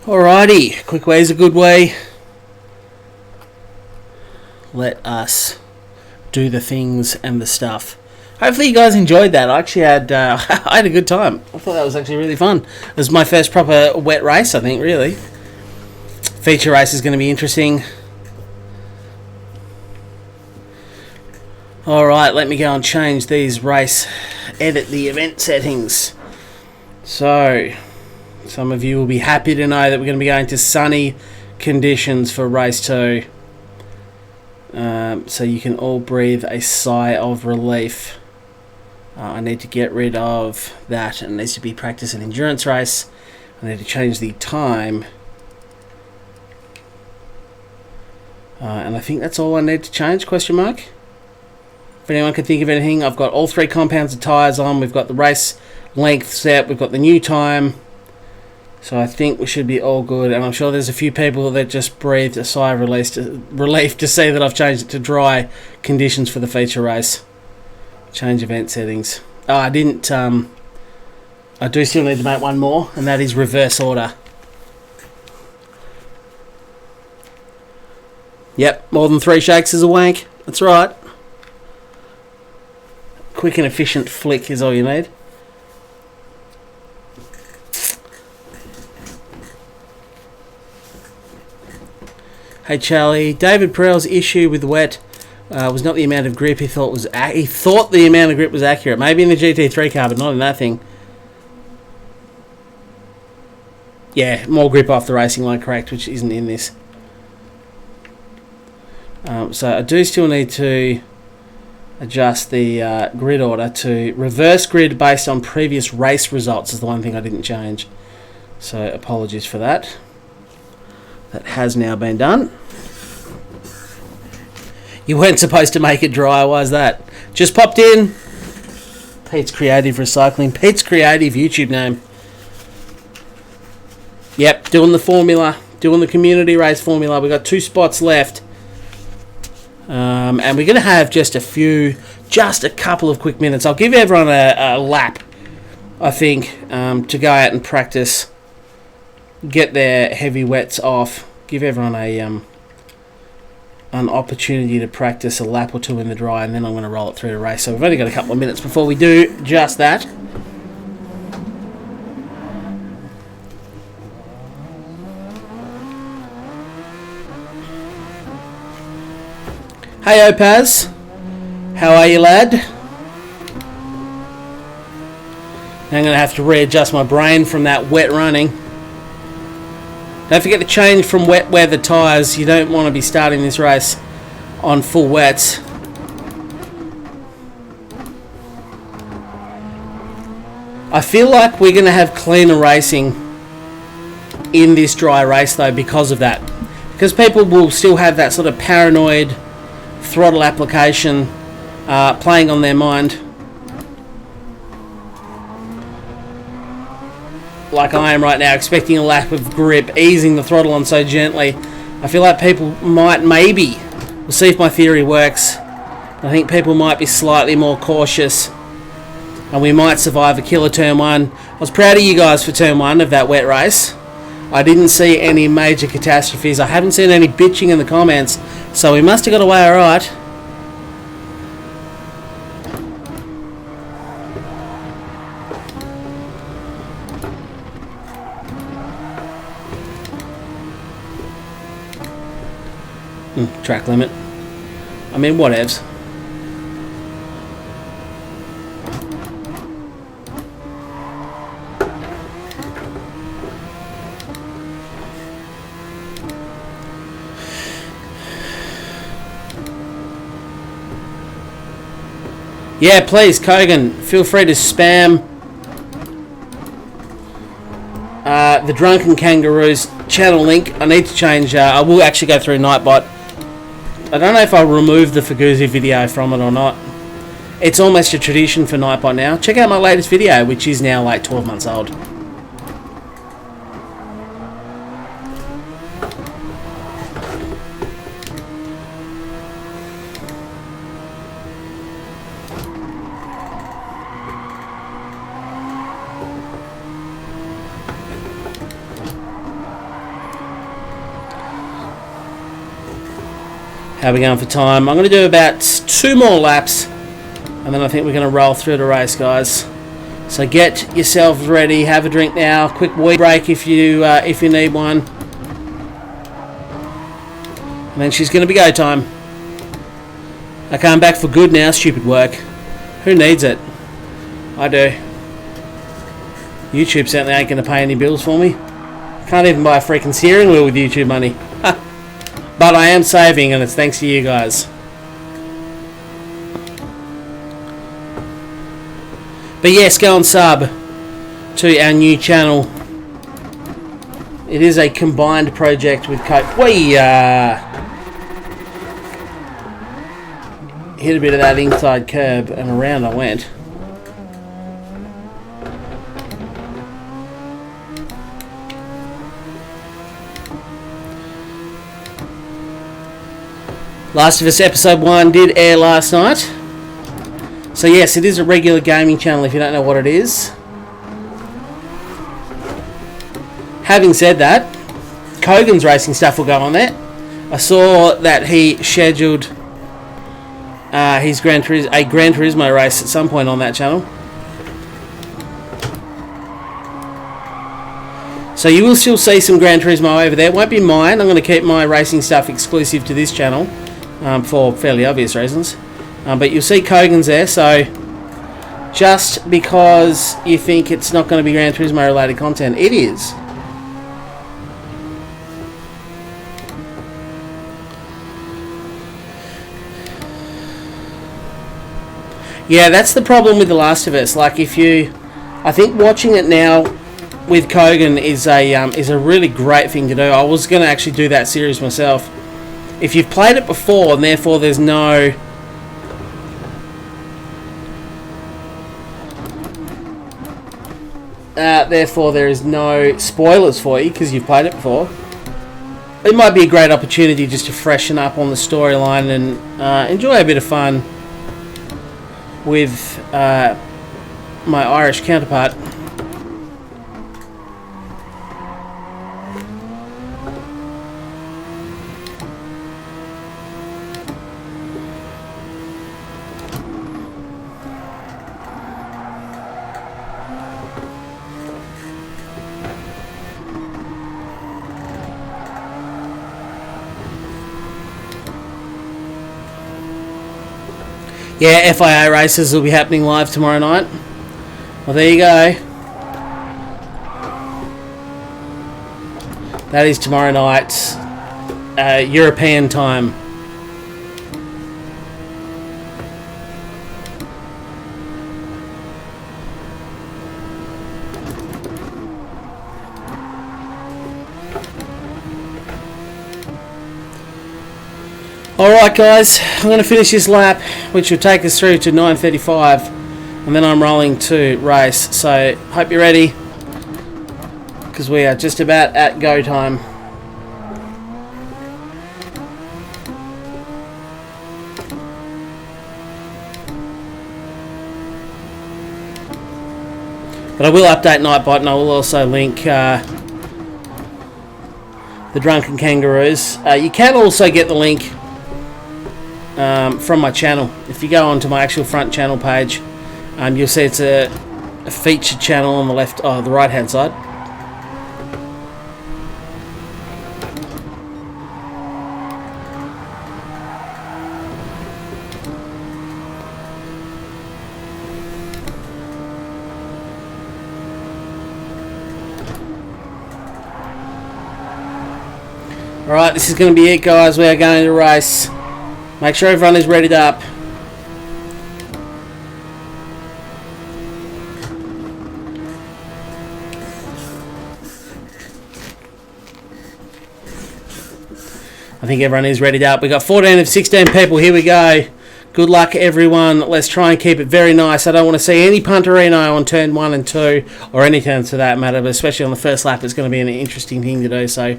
Alrighty, quick way is a good way. Let us do the things and the stuff. Hopefully you guys enjoyed that. I actually had I had a good time. I thought that was actually really fun. It was my first proper wet race, I think, really. Feature race is going to be interesting. Alright, let me go and change these edit the event settings. So, some of you will be happy to know that we're going to be going to sunny conditions for race 2. So you can all breathe a sigh of relief. I need to get rid of that. It needs to be practice and endurance race. I need to change the time. And I think that's all I need to change, question mark. If anyone can think of anything, I've got all 3 compounds of tyres on. We've got the race length set. We've got the new time. So I think we should be all good, and I'm sure there's a few people that just breathed a sigh of relief to see that I've changed it to dry conditions for the feature race. Change event settings. Oh, I didn't. I do still need to make one more, and that is reverse order. Yep, more than 3 shakes is a wank. That's right. Quick and efficient flick is all you need. Hey Charlie, David Perel's issue with wet Was not the amount of grip he thought was. He thought the amount of grip was accurate. Maybe in the GT3 car, but not in that thing. Yeah, more grip off the racing line, correct, which isn't in this. So I do still need to adjust the grid order to reverse grid based on previous race results is the one thing I didn't change. So apologies for that. That has now been done. You weren't supposed to make it dry, why is that? Just popped in. Pete's Creative Recycling. Pete's Creative YouTube name. Yep, doing the formula. Doing the community race formula. We've got 2 spots left. And we're going to have just a couple of quick minutes. I'll give everyone a lap, I think, to go out and practice. Get their heavy wets off. Give everyone an opportunity to practice a lap or 2 in the dry, and then I'm going to roll it through the race. So we've only got a couple of minutes before we do just that. Hey Opaz, how are you, lad? I'm going to have to readjust my brain from that wet running. Don't forget to change from wet weather tyres. You don't want to be starting this race on full wets. I feel like we're going to have cleaner racing in this dry race though because of that. Because people will still have that sort of paranoid throttle application playing on their mind. Like I am right now, expecting a lack of grip, easing the throttle on so gently. I feel like people might maybe, we'll see if my theory works, I think people might be slightly more cautious and we might survive a killer turn 1. I was proud of you guys for turn 1 of that wet race. I didn't see any major catastrophes. I haven't seen any bitching in the comments, so we must have got away alright. Track limit. I mean, whatevs. Yeah, please, Kogan, feel free to spam the Drunken Kangaroos channel link. I need to change. I will actually go through Nightbot. I don't know if I'll remove the Faguzi video from it or not. It's almost a tradition for Nightbot now. Check out my latest video, which is now like 12 months old. How are we going for time? I'm going to do about 2 more laps, and then I think we're going to roll through the race, guys. So get yourselves ready. Have a drink now. Quick wee break if you need one. And then she's going to be go time. Okay, I'm back for good now. Stupid work. Who needs it? I do. YouTube certainly ain't going to pay any bills for me. Can't even buy a freaking steering wheel with YouTube money. But I am saving, and it's thanks to you guys. But yes, go and sub to our new channel. It is a combined project with Coke. We hit a bit of that inside curb, and around I went. Last of Us Episode 1 did air last night. So yes, it is a regular gaming channel if you don't know what it is. Having said that, Kogan's racing stuff will go on there. I saw that he scheduled his Gran Turismo race at some point on that channel. So you will still see some Gran Turismo over there. It won't be mine. I'm going to keep my racing stuff exclusive to this channel. for fairly obvious reasons. But you'll see Kogan's there, so just because you think it's not going to be Gran Turismo related content, it is. Yeah, that's the problem with The Last of Us. Like, I think watching it now with Kogan is a really great thing to do. I was going to actually do that series myself. If you've played it before, and therefore there's no therefore there is no spoilers for you because you've played it before, it might be a great opportunity just to freshen up on the storyline and enjoy a bit of fun with my Irish counterpart. Yeah, FIA races will be happening live tomorrow night. Well, there you go. That is tomorrow night, European time. Alright guys, I'm going to finish this lap, which will take us through to 9:35, and then I'm rolling to race. So, hope you're ready, because we are just about at go time. But I will update Nightbot, and I will also link the Drunken Kangaroos. You can also get the link from my channel. If you go onto my actual front channel page, you'll see it's a featured channel on the left, the right hand side. Alright, this is going to be it guys, we are going to race. Make sure everyone is readied up. I think everyone is readied up. We've got 14 of 16 people. Here we go. Good luck, everyone. Let's try and keep it very nice. I don't want to see any punterino on turn 1 and 2, or any turns for that matter, but especially on the first lap, it's going to be an interesting thing to do. So,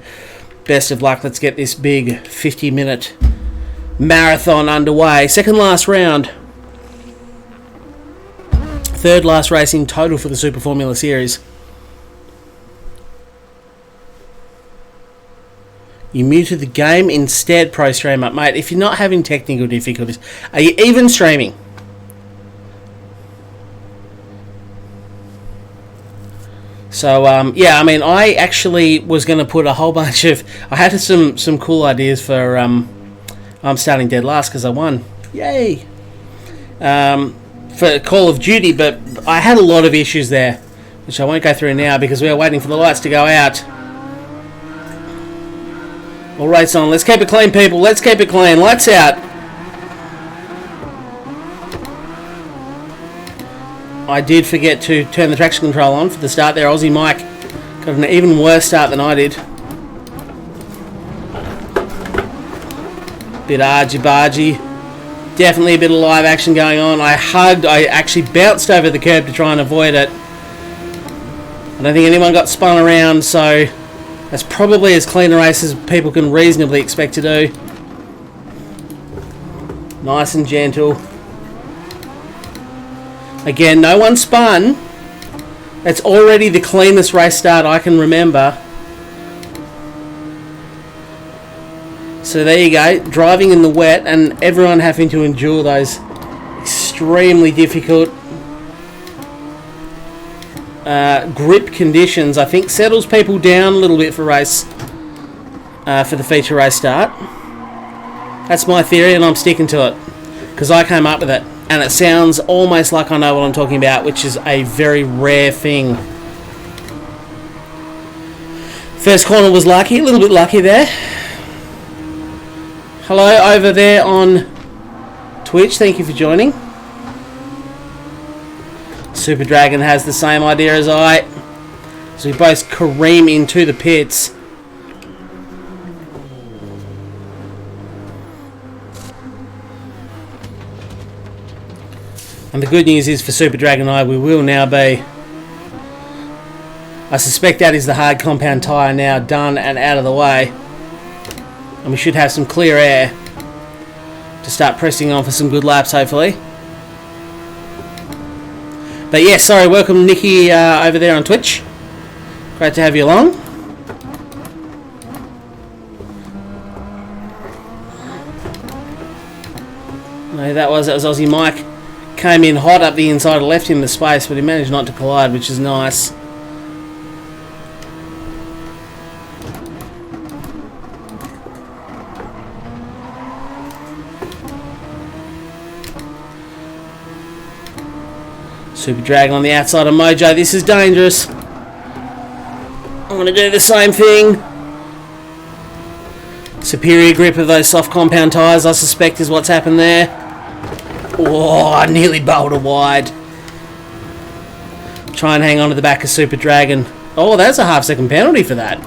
best of luck. Let's get this big 50-minute marathon underway. Second last round. Third last race in total for the Super Formula Series. You muted the game instead, Pro Streamer. Mate, if you're not having technical difficulties, are you even streaming? So, yeah, I mean, I actually was going to put a whole bunch of... I had some cool ideas for... I'm starting dead last because I won. Yay! For Call of Duty, but I had a lot of issues there, which I won't go through now because we are waiting for the lights to go out. All race on. Let's keep it clean, people. Let's keep it clean. Lights out. I did forget to turn the traction control on for the start there. Aussie Mike got an even worse start than I did. Bit argy-bargy. Definitely a bit of live action going on. I actually bounced over the curb to try and avoid it. I don't think anyone got spun around, so that's probably as clean a race as people can reasonably expect to do. Nice and gentle. Again, no one spun. That's already the cleanest race start I can remember. So there you go, driving in the wet and everyone having to endure those extremely difficult grip conditions. I think settles people down a little bit for the feature race start. That's my theory, and I'm sticking to it because I came up with it, and it sounds almost like I know what I'm talking about, which is a very rare thing. First corner was lucky, a little bit lucky there. Hello over there on Twitch, thank you for joining. Super Dragon has the same idea as I. So we both careen into the pits. And the good news is for Super Dragon and I, we will now be... I suspect that is the hard compound tyre now done and out of the way. And we should have some clear air to start pressing on for some good laps, hopefully. But yeah, sorry, welcome Nikki over there on Twitch. Great to have you along. No, that was Aussie Mike. Came in hot up the inside, left him the space, but he managed not to collide, which is nice. Super Dragon on the outside of Mojo. This is dangerous. I'm going to do the same thing. Superior grip of those soft compound tyres, I suspect, is what's happened there. Oh, I nearly bowled her wide. Try and hang on to the back of Super Dragon. Oh, that's a half-second penalty for that.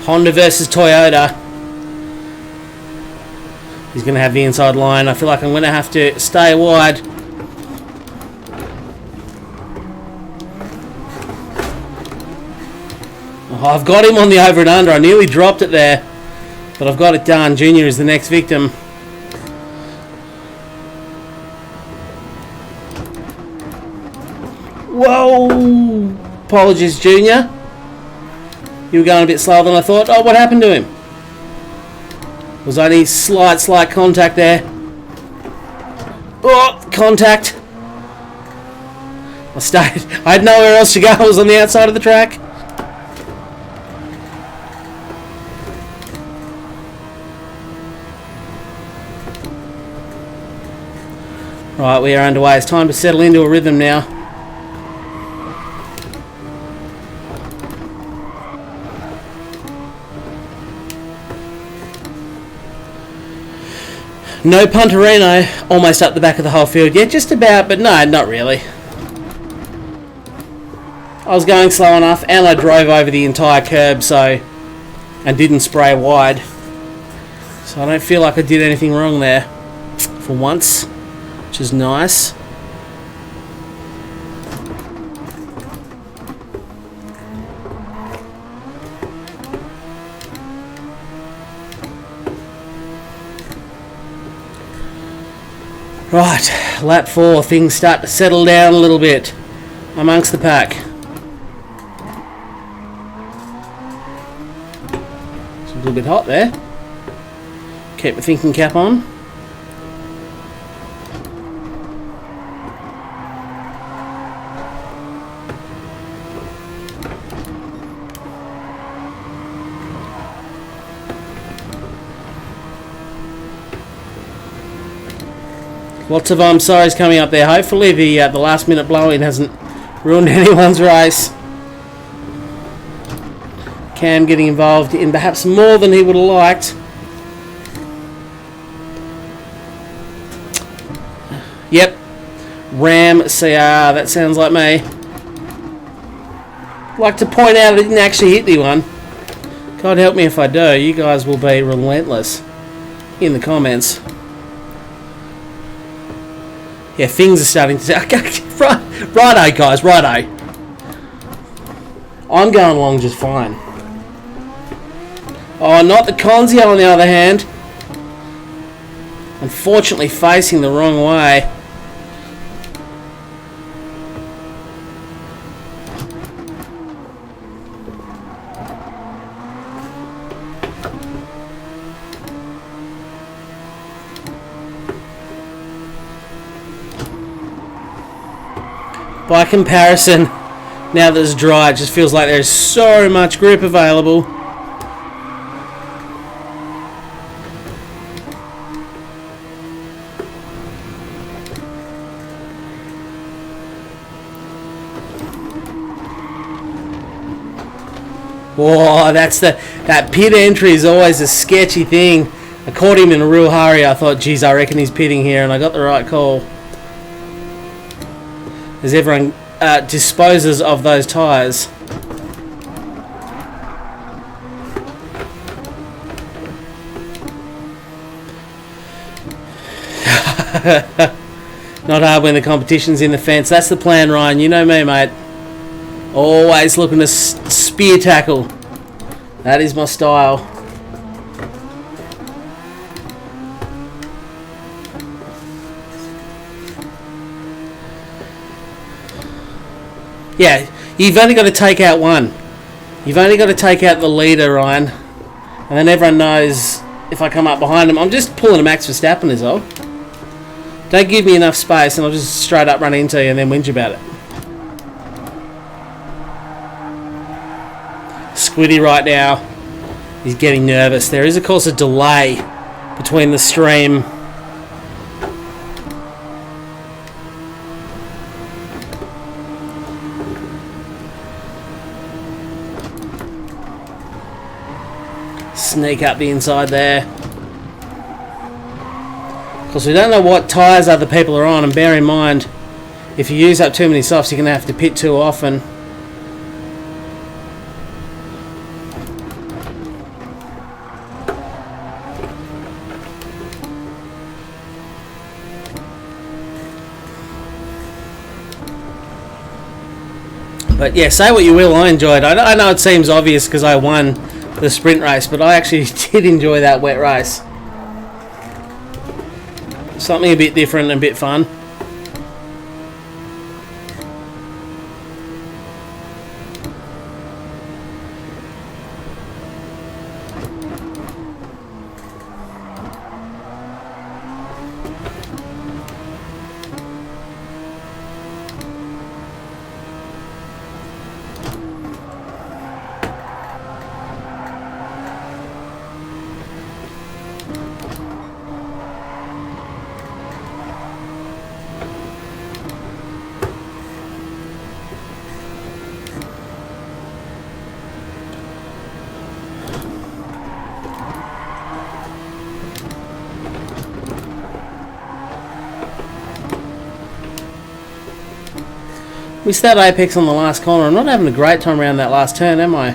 Honda versus Toyota. He's going to have the inside line. I feel like I'm going to have to stay wide. Oh, I've got him on the over and under. I nearly dropped it there, but I've got it done. Junior is the next victim. Whoa! Apologies, Junior. You were going a bit slower than I thought. Oh, what happened to him? Was only slight contact there. Oh, contact. I stayed. I had nowhere else to go. I was on the outside of the track. Right, we are underway. It's time to settle into a rhythm now. No Punterino, almost up the back of the whole field. Yeah, just about, but no, not really. I was going slow enough, and I drove over the entire curb, and didn't spray wide. So I don't feel like I did anything wrong there, for once, which is nice. Right, lap 4, things start to settle down a little bit amongst the pack. It's a little bit hot there. Keep my thinking cap on. Lots of I'm sorry's coming up there. Hopefully the last minute blow-in hasn't ruined anyone's race. Cam getting involved in perhaps more than he would have liked. Yep. Ram CR, that sounds like me. I'd like to point out I didn't actually hit anyone. God help me if I do. You guys will be relentless in the comments. Yeah, things are starting to... Righto, guys, righto. I'm going along just fine. Oh, not the Conzio on the other hand. Unfortunately, facing the wrong way. by comparison, now that it's dry, it just feels like there's so much grip available. Whoa, that pit entry is always a sketchy thing. I caught him in a real hurry. I thought, geez, I reckon he's pitting here, and I got the right call. As everyone disposes of those tyres. Not hard when the competition's in the fence. That's the plan, Ryan. You know me, mate. Always looking to spear tackle. That is my style. Yeah, you've only got to take out one. You've only got to take out the leader, Ryan. And then everyone knows if I come up behind him, I'm just pulling a Max Verstappen as well. Don't give me enough space and I'll just straight up run into you and then whinge about it. Squiddy right now, he's getting nervous. There is of course a delay between the stream. Sneak up the inside there. Of course we don't know what tyres other people are on, and bear in mind if you use up too many softs you're going to have to pit too often. But yeah, say what you will, I enjoyed it. I know it seems obvious because I won the sprint race, but I actually did enjoy that wet race. Something a bit different and a bit fun. Missed that apex on the last corner. I'm not having a great time around that last turn, am I?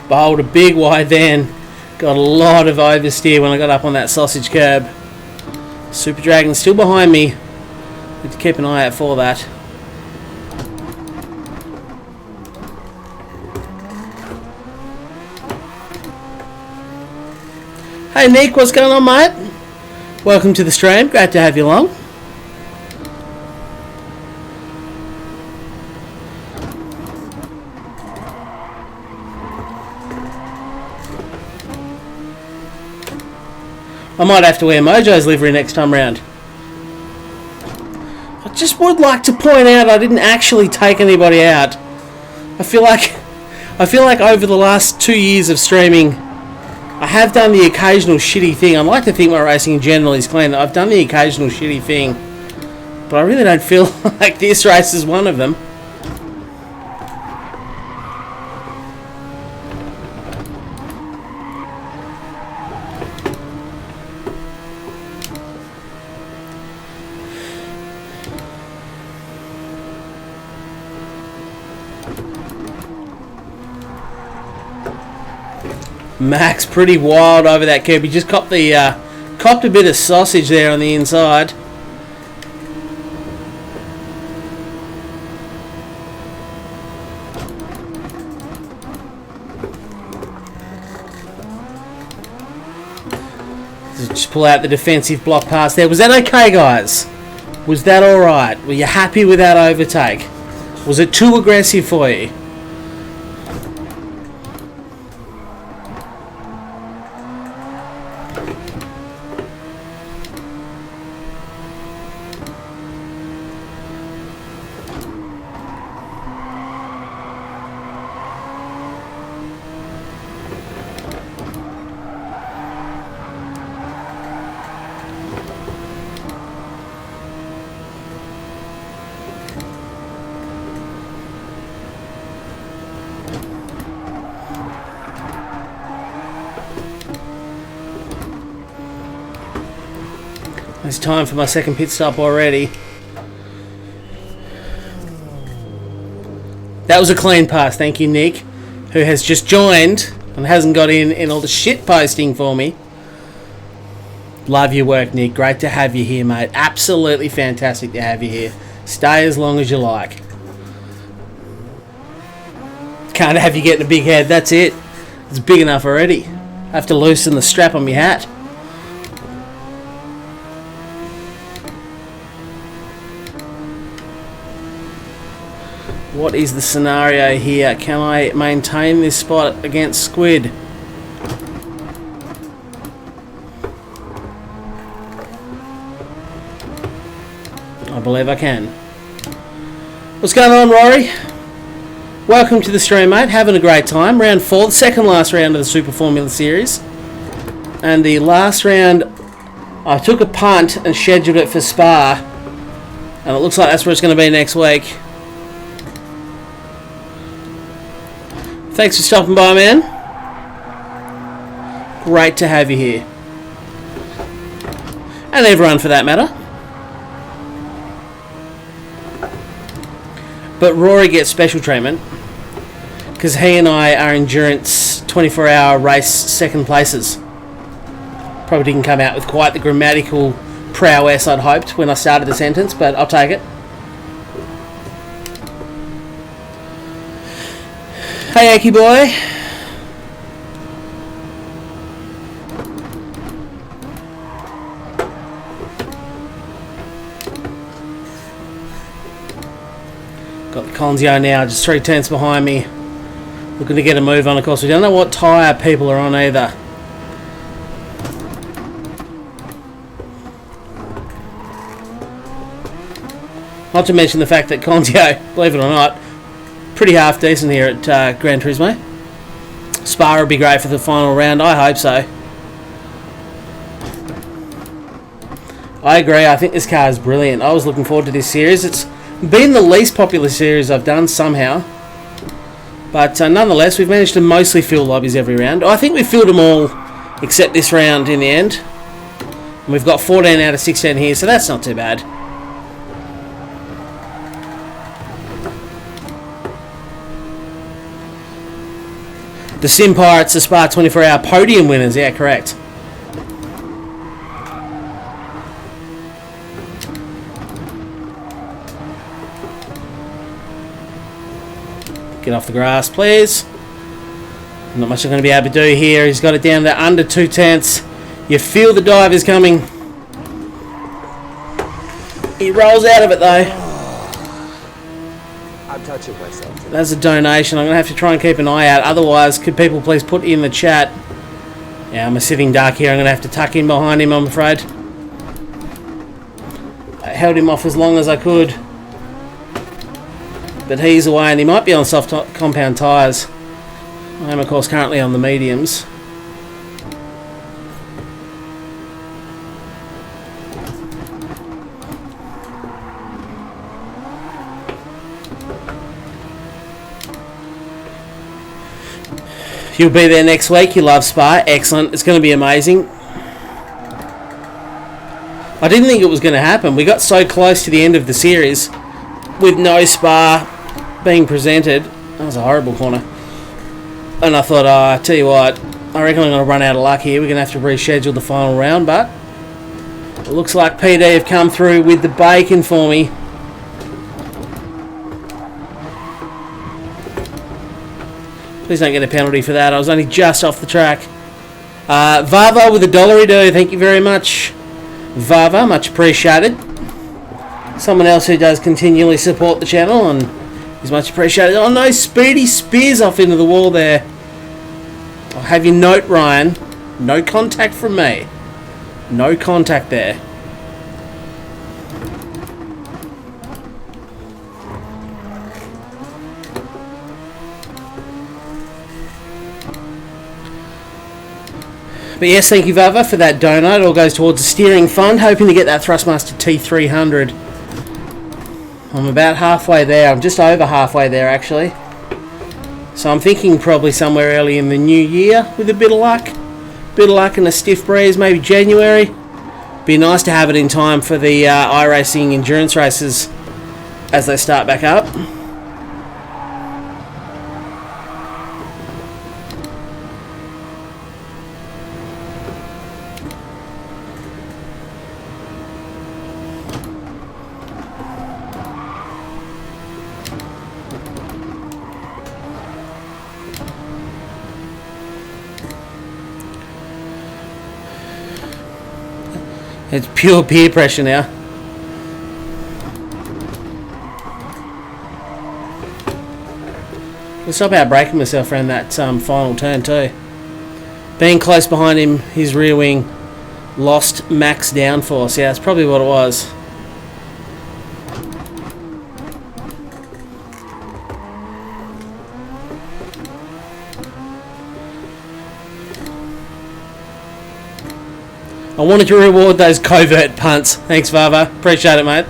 Bowled a big wide then. Got a lot of oversteer when I got up on that sausage curb. Super Dragon still behind me. Need to keep an eye out for that. Hey Nick, what's going on, mate? Welcome to the stream. Great to have you along. I might have to wear Mojo's livery next time round. I just would like to point out I didn't actually take anybody out. I feel like over the last 2 years of streaming, I have done the occasional shitty thing. I like to think my racing in general is clean. I've done the occasional shitty thing, but I really don't feel like this race is one of them. Max pretty wild over that curb. He just copped a bit of sausage there on the inside. Just pull out the defensive block pass there. Was that okay, guys? Was that alright? Were you happy with that overtake? Was it too aggressive for you? It's time for my second pit stop already. That was a clean pass, thank you, Nick, who has just joined and hasn't got in all the shit posting for me. Love your work, Nick. Great to have you here, mate. Absolutely fantastic to have you here. Stay as long as you like. Can't have you getting a big head, that's it. It's big enough already. I have to loosen the strap on my hat. What is the scenario here? Can I maintain this spot against Squid? I believe I can. What's going on, Rory? Welcome to the stream, mate. Having a great time. Round 4, the second last round of the Super Formula Series. And the last round, I took a punt and scheduled it for Spa. And it looks like that's where it's going to be next week. Thanks for stopping by, man. Great to have you here. And everyone for that matter. But Rory gets special treatment because he and I are endurance 24-hour race second places. Probably didn't come out with quite the grammatical prowess I'd hoped when I started the sentence, but I'll take it. Hey, Aki boy. Got the Conzio now, just 3 tenths behind me. Looking to get a move on. Of course, we don't know what tyre people are on either. Not to mention the fact that Conzio, believe it or not, pretty half decent here at Gran Turismo. Spa will be great for the final round. I hope so. I agree. I think this car is brilliant. I was looking forward to this series. It's been the least popular series I've done somehow. But nonetheless, we've managed to mostly fill lobbies every round. I think we filled them all except this round in the end. And we've got 14 out of 16 here, so that's not too bad. The Sim Pirates, the Spa 24-hour podium winners. Yeah, correct. Get off the grass, please. Not much I'm going to be able to do here. He's got it down to under 2 tenths. You feel the dive is coming. He rolls out of it, though. I'm touching myself today. That's a donation. I'm going to have to try and keep an eye out. Otherwise, could people please put in the chat? Yeah, I'm a sitting duck here. I'm going to have to tuck in behind him, I'm afraid. I held him off as long as I could. But he's away, and he might be on soft compound tyres. I am, of course, currently on the mediums. You'll be there next week. You love Spa. Excellent. It's going to be amazing. I didn't think it was going to happen. We got so close to the end of the series with no Spa being presented. That was a horrible corner. And I thought, I tell you what, I reckon I'm going to run out of luck here. We're going to have to reschedule the final round, but it looks like PD have come through with the bacon for me. Please don't get a penalty for that. I was only just off the track. Vava with $1 thank you very much. Vava, much appreciated. Someone else who does continually support the channel and is much appreciated. Oh no, Speedy spears off into the wall there. I'll have you note, Ryan. No contact from me. No contact there. But yes, thank you, Vava, for that donut. It all goes towards the steering fund. Hoping to get that Thrustmaster T300. I'm about halfway there. I'm just over halfway there, actually. So I'm thinking probably somewhere early in the new year with a bit of luck. Bit of luck and a stiff breeze, maybe January. Be nice to have it in time for the iRacing endurance races as they start back up. It's pure peer pressure now. I'll stop out braking myself around that final turn too. Being close behind him, his rear wing lost max downforce. Yeah, that's probably what it was. I wanted to reward those covert punts. Thanks, Vava. Appreciate it, mate.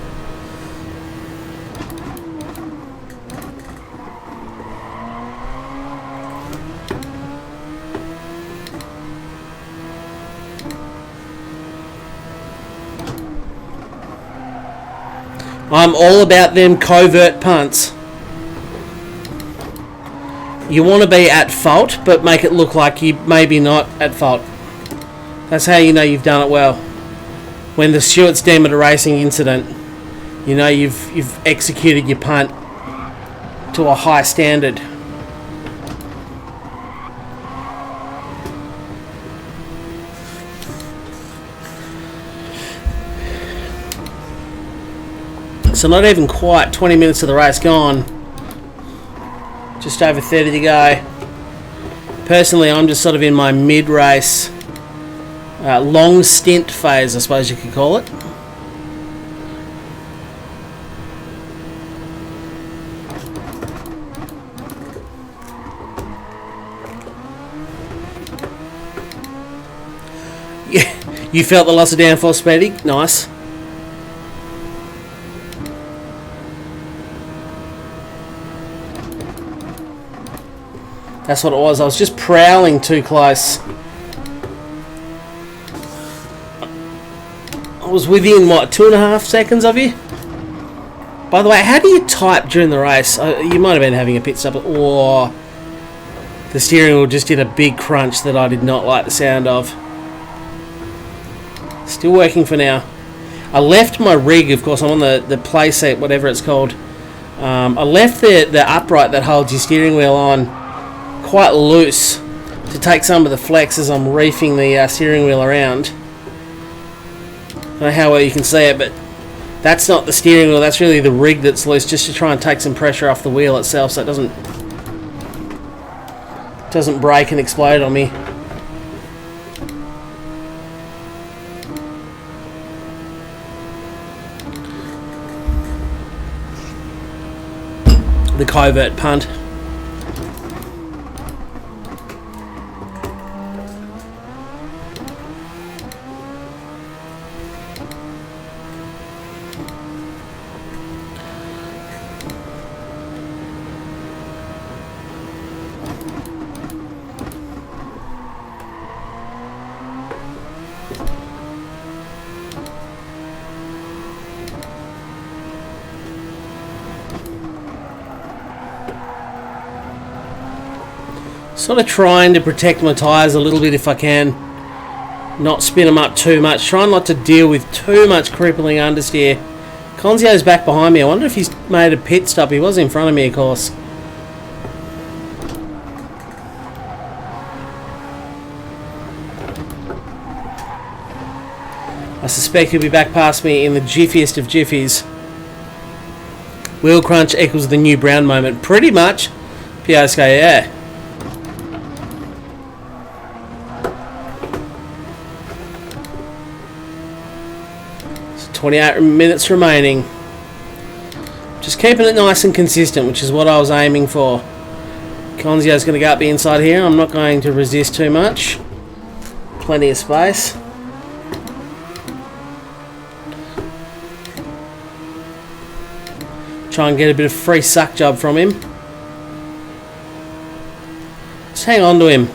I'm all about them covert punts. You want to be at fault, but make it look like you maybe not at fault. That's how you know you've done it well. When the Stewart's Demeter Racing incident, you know you've executed your punt to a high standard. So not even quite 20 minutes of the race gone. Just over 30 to go. Personally, I'm just sort of in my mid-race long stint phase, I suppose you could call it. Yeah, you felt the loss of downforce, Speedy? Nice. That's what it was. I was just prowling too close. I was within, what, 2.5 seconds of you? By the way, how do you type during the race? You might have been having a pit stop, or the steering wheel just did a big crunch that I did not like the sound of. Still working for now. I left my rig, of course, I'm on the play seat, whatever it's called. I left the upright that holds your steering wheel on quite loose to take some of the flex as I'm reefing the steering wheel around. I don't know how well you can see it, but that's not the steering wheel, that's really the rig that's loose, just to try and take some pressure off the wheel itself so it doesn't break and explode on me. The covert punt. Sort of trying to protect my tyres a little bit if I can. Not spin them up too much. Trying not to deal with too much crippling understeer. Conzio's back behind me. I wonder if he's made a pit stop. He was in front of me, of course. I suspect he'll be back past me in the jiffiest of jiffies. Wheel crunch equals the new Brown moment. Pretty much. Piasco, yeah. So 28 minutes remaining. Just keeping it nice and consistent, which is what I was aiming for. Conzio's going to go up the inside here. I'm not going to resist too much. Plenty of space. Try and get a bit of free suck job from him. Just hang on to him.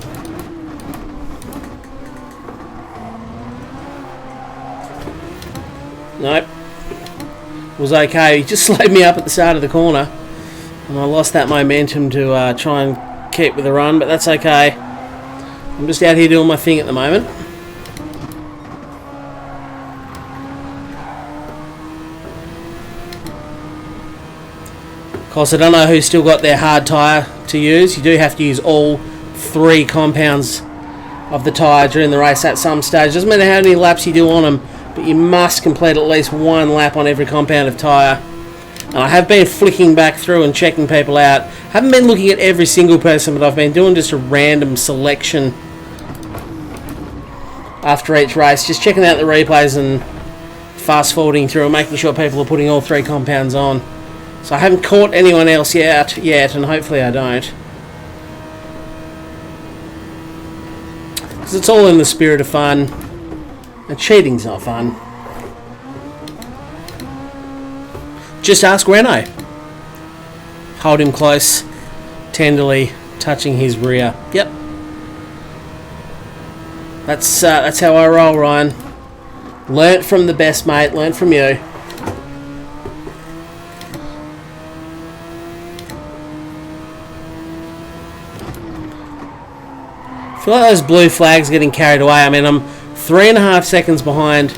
Nope. Was okay. He just slowed me up at the start of the corner. And I lost that momentum to try and keep with the run, but that's okay. I'm just out here doing my thing at the moment. Of course, I don't know who's still got their hard tyre to use. You do have to use all 3 compounds of the tyre during the race at some stage. Doesn't matter how many laps you do on them, but you must complete at least 1 lap on every compound of tyre. And I have been flicking back through and checking people out. Haven't been looking at every single person, but I've been doing just a random selection after each race. Just checking out the replays and fast forwarding through and making sure people are putting all 3 compounds on. So I haven't caught anyone else yet, and hopefully I don't. Because it's all in the spirit of fun. And cheating's not fun. Just ask Renault. Hold him close, tenderly touching his rear. Yep. That's how I roll, Ryan. Learnt from the best, mate. Learnt from you. I feel like those blue flags getting carried away. I mean, I'm 3.5 seconds behind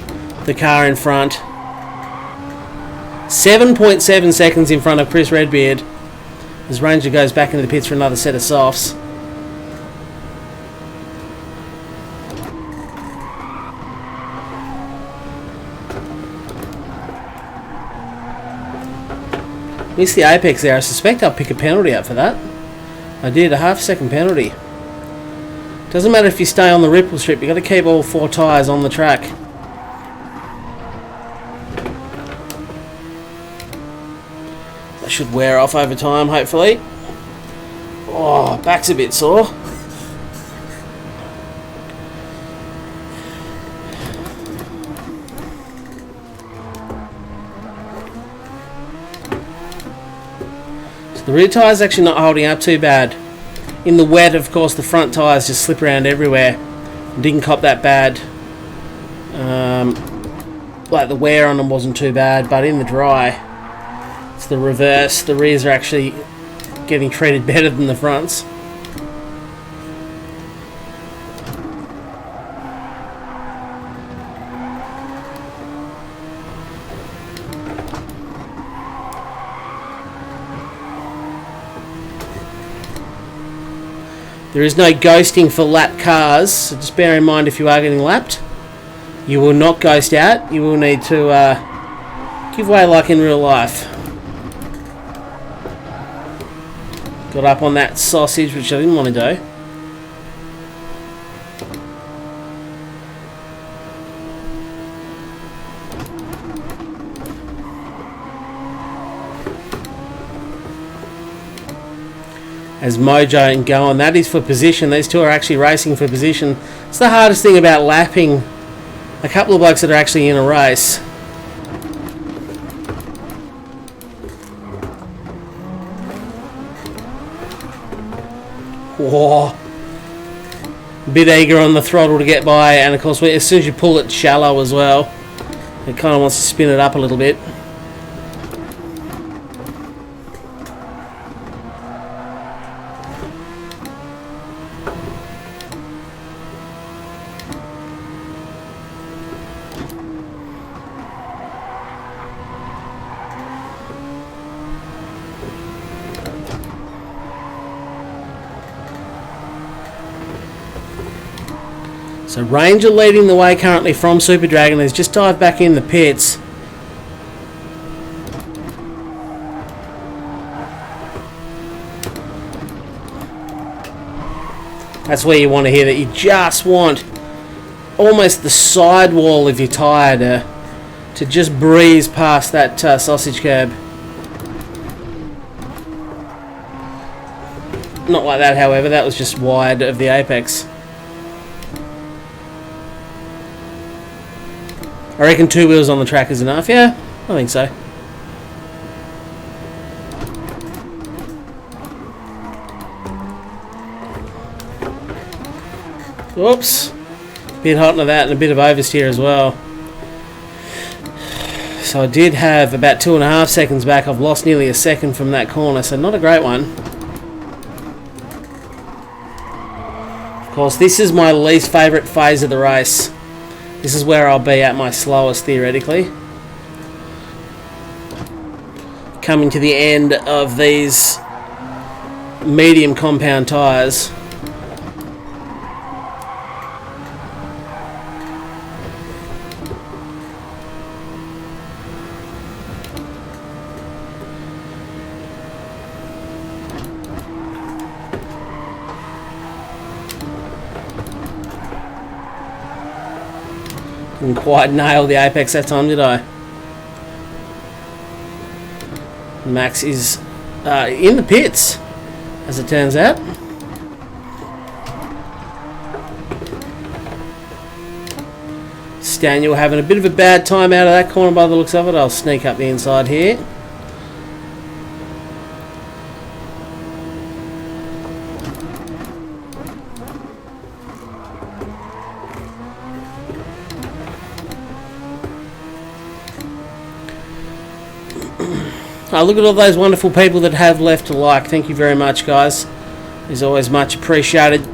the car in front. 7.7 seconds in front of Chris Redbeard as Ranger goes back into the pits for another set of softs. Missed the apex there. I suspect I'll pick a penalty up for that. I did, a half-second penalty. Doesn't matter if you stay on the ripple strip, you've got to keep all 4 tyres on the track. That should wear off over time, hopefully. Oh, back's a bit sore. So the rear tyre's actually not holding up too bad. In the wet, of course, the front tyres just slip around everywhere. Didn't cop that bad. Like the wear on them wasn't too bad, but in the dry, it's the reverse. The rears are actually getting treated better than the fronts. There is no ghosting for lap cars, so just bear in mind if you are getting lapped. You will not ghost out. You will need to give way like in real life. Got up on that sausage, which I didn't want to do. As Mojo and Goan, that is for position. These two are actually racing for position. It's the hardest thing about lapping a couple of blokes that are actually in a race. Whoa. Bit eager on the throttle to get by, and of course as soon as you pull it shallow as well, it kind of wants to spin it up a little bit. So Ranger leading the way currently from Super Dragon. Has just dived back in the pits. That's where you want to hear that. You just want almost the sidewall of your tyre to just breeze past that sausage curb. Not like that, however. That was just wide of the apex. I reckon 2 wheels on the track is enough. Yeah, I think so. Whoops. Bit hot into that and a bit of oversteer as well. So I did have about 2.5 seconds back. I've lost nearly a second from that corner, so not a great one. Of course, this is my least favourite phase of the race. This is where I'll be at my slowest, theoretically. Coming to the end of these medium compound tyres. Didn't quite nail the apex that time, did I? Max is in the pits, as it turns out. Staniel having a bit of a bad time out of that corner by the looks of it. I'll sneak up the inside here. Oh, look at all those wonderful people that have left a like. Thank you very much, guys. It's always much appreciated.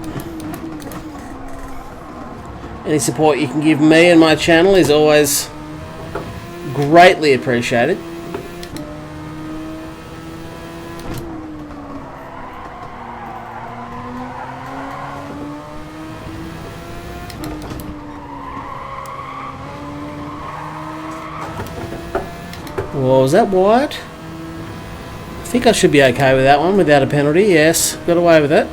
Any support you can give me and my channel is always greatly appreciated. Well, was that wide? I think I should be okay with that one without a penalty. Yes, got away with it.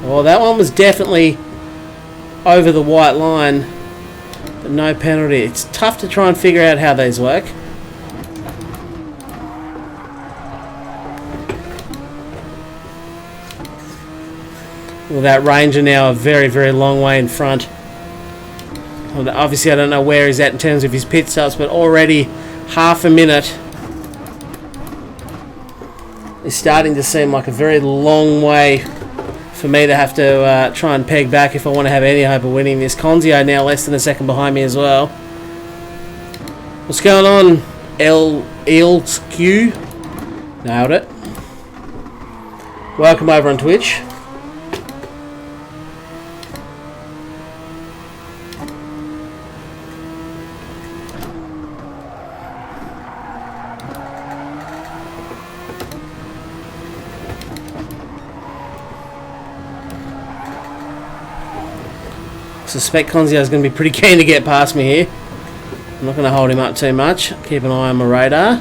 Well, that one was definitely over the white line, but no penalty. It's tough to try and figure out how these work. Well, that Ranger now a very, very long way in front. Well, obviously, I don't know where he's at in terms of his pit stops, but already half a minute is starting to seem like a very long way for me to have to try and peg back if I want to have any hope of winning this. Conzio now less than a second behind me as well. What's going on, Eels Q? Nailed it. Welcome over on Twitch. I suspect Conzio is going to be pretty keen to get past me here. I'm not going to hold him up too much. Keep an eye on my radar.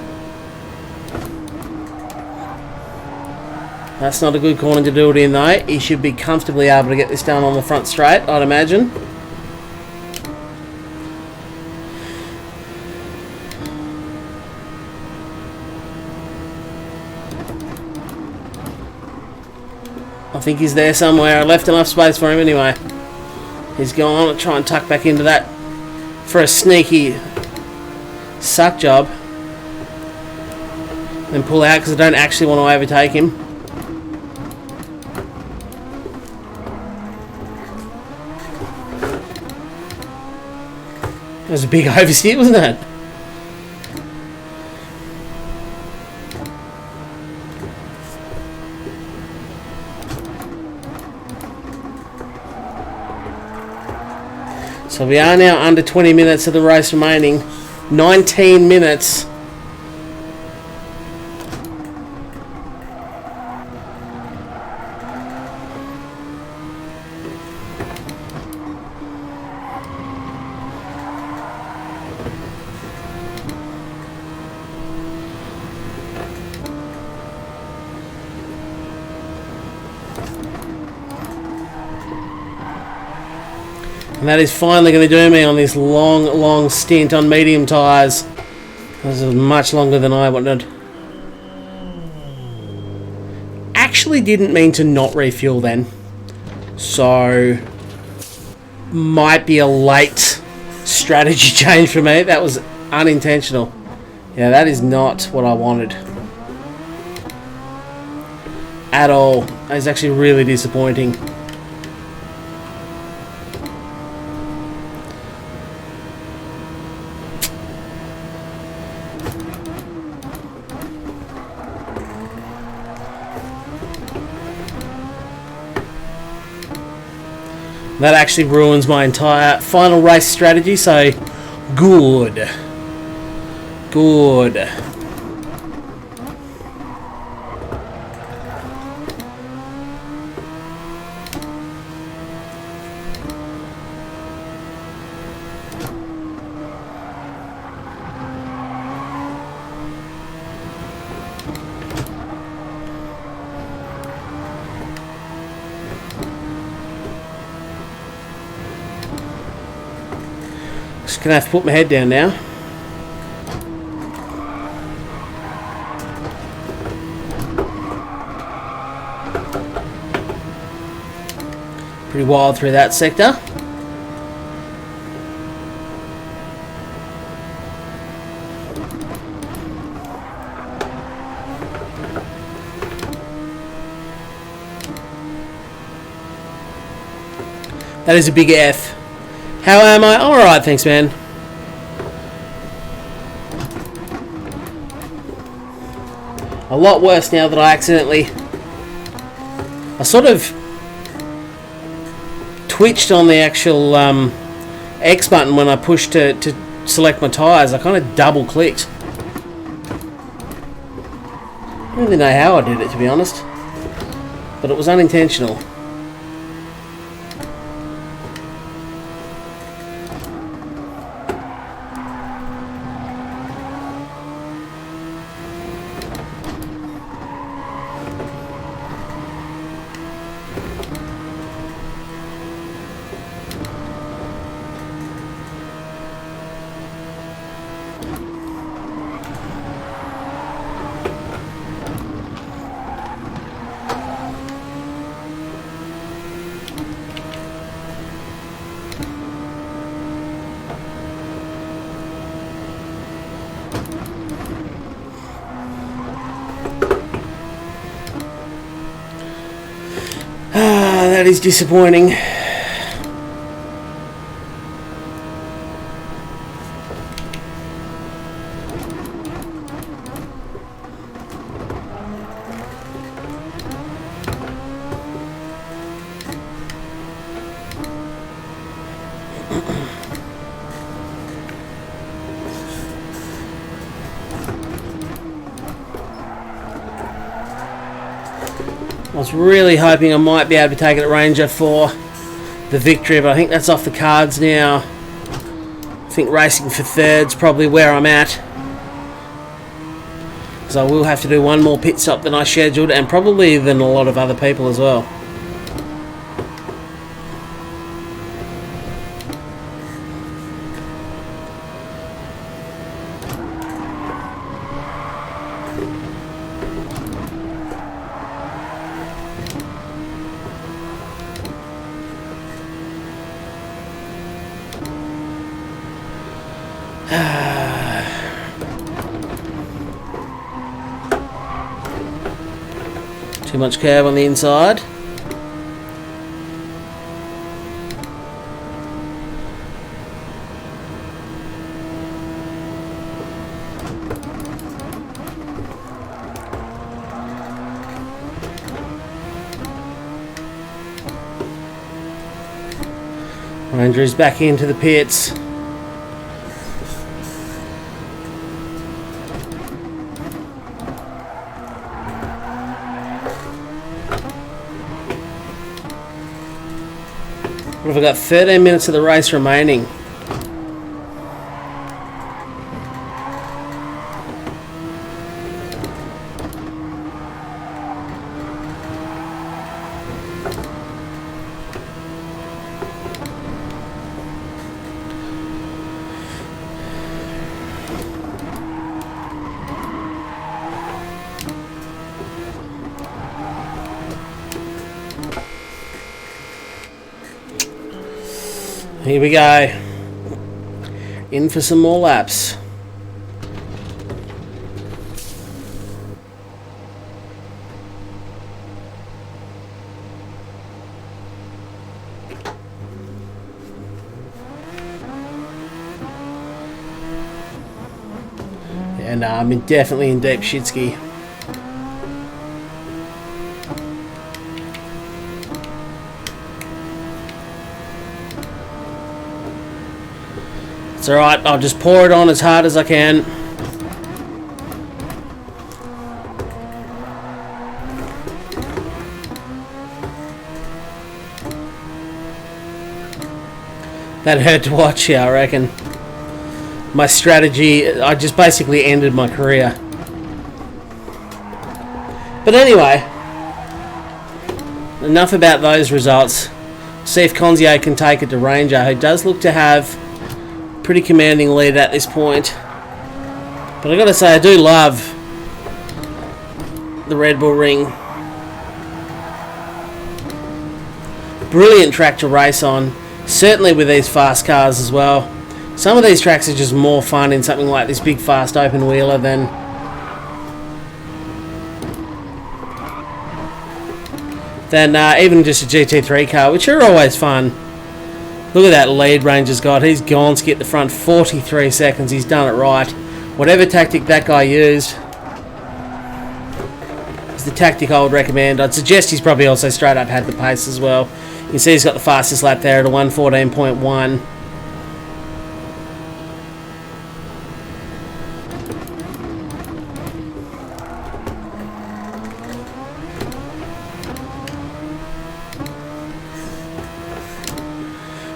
That's not a good corner to do it in though. He should be comfortably able to get this done on the front straight, I'd imagine. I think he's there somewhere. I left enough space for him anyway. He's going on to try and tuck back into that for a sneaky suck job. Then pull out because I don't actually want to overtake him. It was a big oversteer, wasn't it? So we are now under 20 minutes of the race remaining. 19 minutes. And that is finally going to do me on this long stint on medium tyres. This is much longer than I wanted. Actually didn't mean to not refuel then. So, might be a late strategy change for me. That was unintentional. Yeah, that is not what I wanted. at all. That is actually really disappointing. That actually ruins my entire final race strategy, so good. Good. Just gonna have to put my head down now. Pretty wild through that sector. That is a big F. How am I? Alright, thanks, man. A lot worse now that I sort of twitched on the actual X button when I pushed to select my tyres. I kind of double clicked. I don't really know how I did it, to be honest. But it was unintentional. That is disappointing. I was really hoping I might be able to take it at Ranger for the victory, but I think that's off the cards now. I think racing for third's probably where I'm at. Because I will have to do one more pit stop than I scheduled, and probably than a lot of other people as well. Too much curb on the inside. Andrew's back into the pits. What have I got? 13 minutes of the race remaining. Here we go. In for some more laps. and I'm definitely in deep shitski. It's alright, I'll just pour it on as hard as I can. That hurt to watch here, I reckon. My strategy, I just basically ended my career. But anyway, enough about those results. See if Conzier can take it to Ranger, who does look to have pretty commanding lead at this point. But I gotta say, I do love the Red Bull Ring. Brilliant track to race on, certainly with these fast cars as well. Some of these tracks are just more fun in something like this big fast open wheeler than even just a GT3 car, which are always fun. Look at that lead Ranger's got. He's Gonski at the front, 43 seconds. He's done it right. Whatever tactic that guy used is the tactic I would recommend. I'd suggest he's probably also straight up had the pace as well. You can see he's got the fastest lap there at a 1:14.1.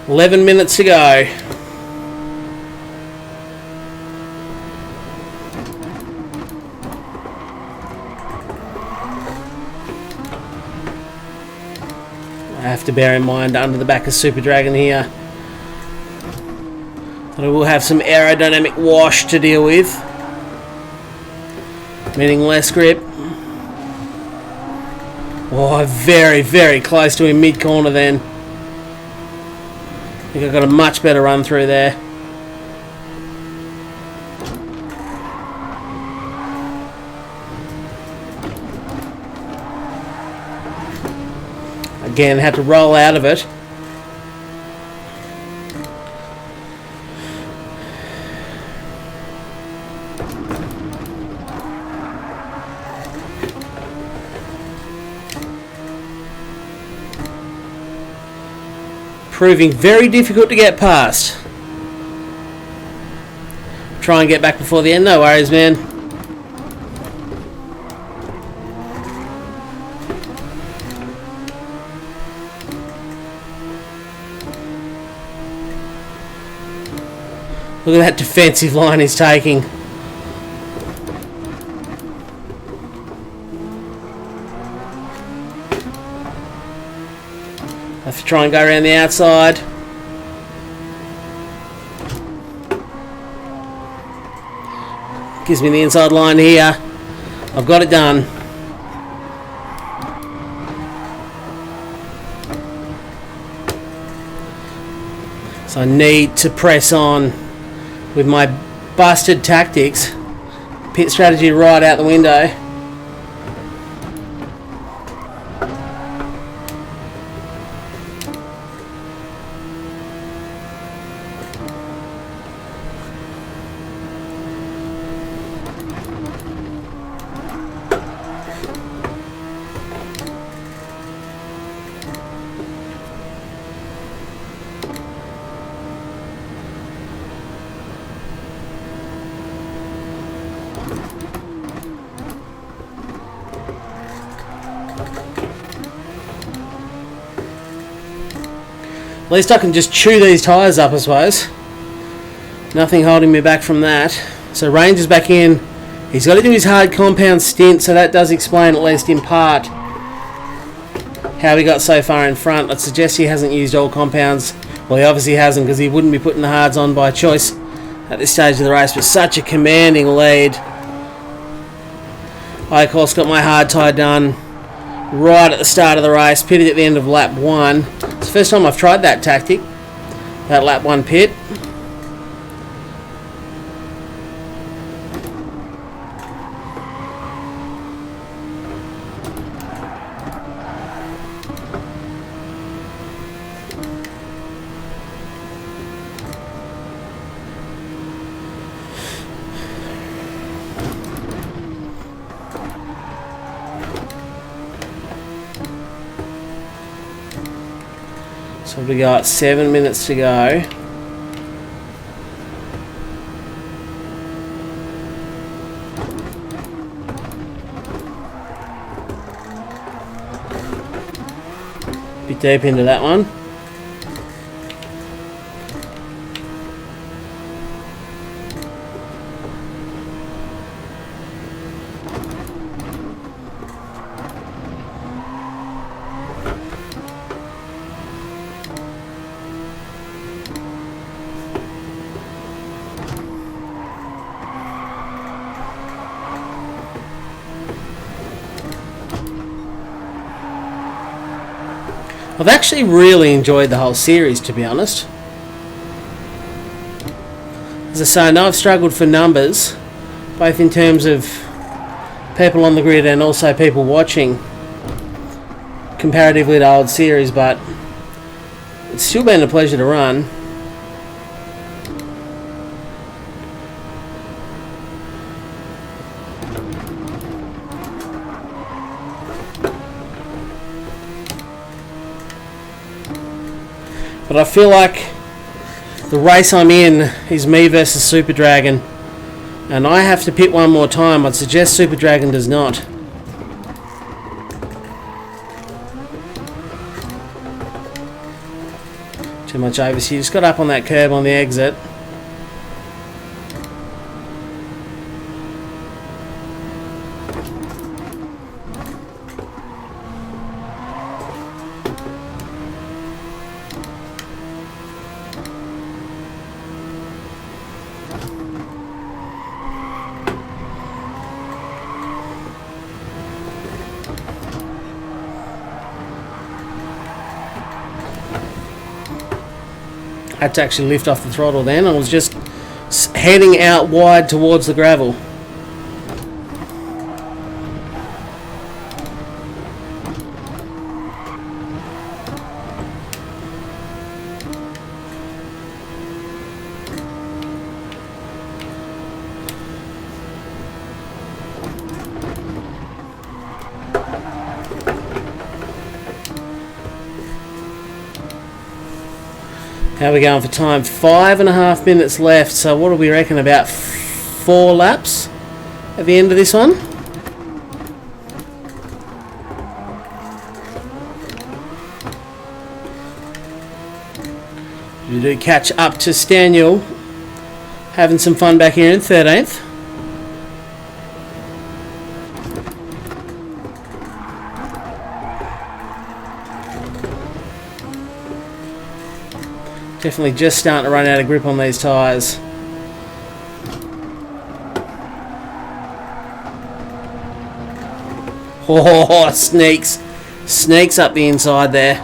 "11 minutes to go." I have to bear in mind under the back of Super Dragon here that I will have some aerodynamic wash to deal with, meaning less grip. Oh, very, very close to him mid-corner then. I think I got a much better run through there. Again, had to roll out of it. Proving very difficult to get past. Try and get back before the end. No worries, man. Look at that defensive line he's taking. I have to try and go around the outside. Gives me the inside line here. I've got it done. So I need to press on with my busted tactics. Pit strategy right out the window. At least I can just chew these tyres up, I suppose. Nothing holding me back from that. So Ranger's back in. He's got to do his hard compound stint, so that does explain, at least in part, how he got so far in front. I'd suggest he hasn't used all compounds. Well, he obviously hasn't, because he wouldn't be putting the hards on by choice at this stage of the race, but such a commanding lead. I, of course, got my hard tie done right at the start of the race, pitted at the end of lap 1. It's the first time I've tried that tactic, that lap 1 pit. So we got 7 minutes to go. Bit deep into that one. I've actually really enjoyed the whole series, to be honest. As I say, I know I've struggled for numbers, both in terms of people on the grid and also people watching, comparatively to old series, but it's still been a pleasure to run. But I feel like the race I'm in is me versus Super Dragon, and I have to pit one more time. I'd suggest Super Dragon does not. Too much oversteer. Just got up on that curb on the exit. Had to actually lift off the throttle then. I was just heading out wide towards the gravel. How are we going for time? 5.5 minutes left. So what do we reckon? About 4 laps at the end of this one? We do catch up to Staniel. Having some fun back here in 13th. Definitely just starting to run out of grip on these tyres. Oh, sneaks. Sneaks up the inside there.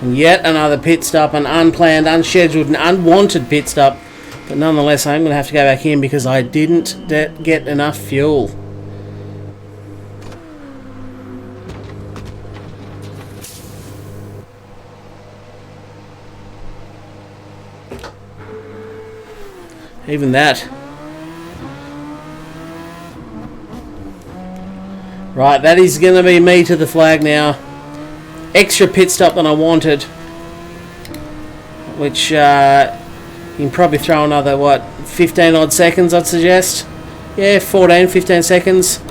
And yet another pit stop, an unplanned, unscheduled and unwanted pit stop. But nonetheless, I'm going to have to go back in because I didn't get enough fuel. Even that. Right, that is going to be me to the flag now. Extra pit stop than I wanted, which you can probably throw another, 15 odd seconds, I'd suggest. Yeah, 14, 15 seconds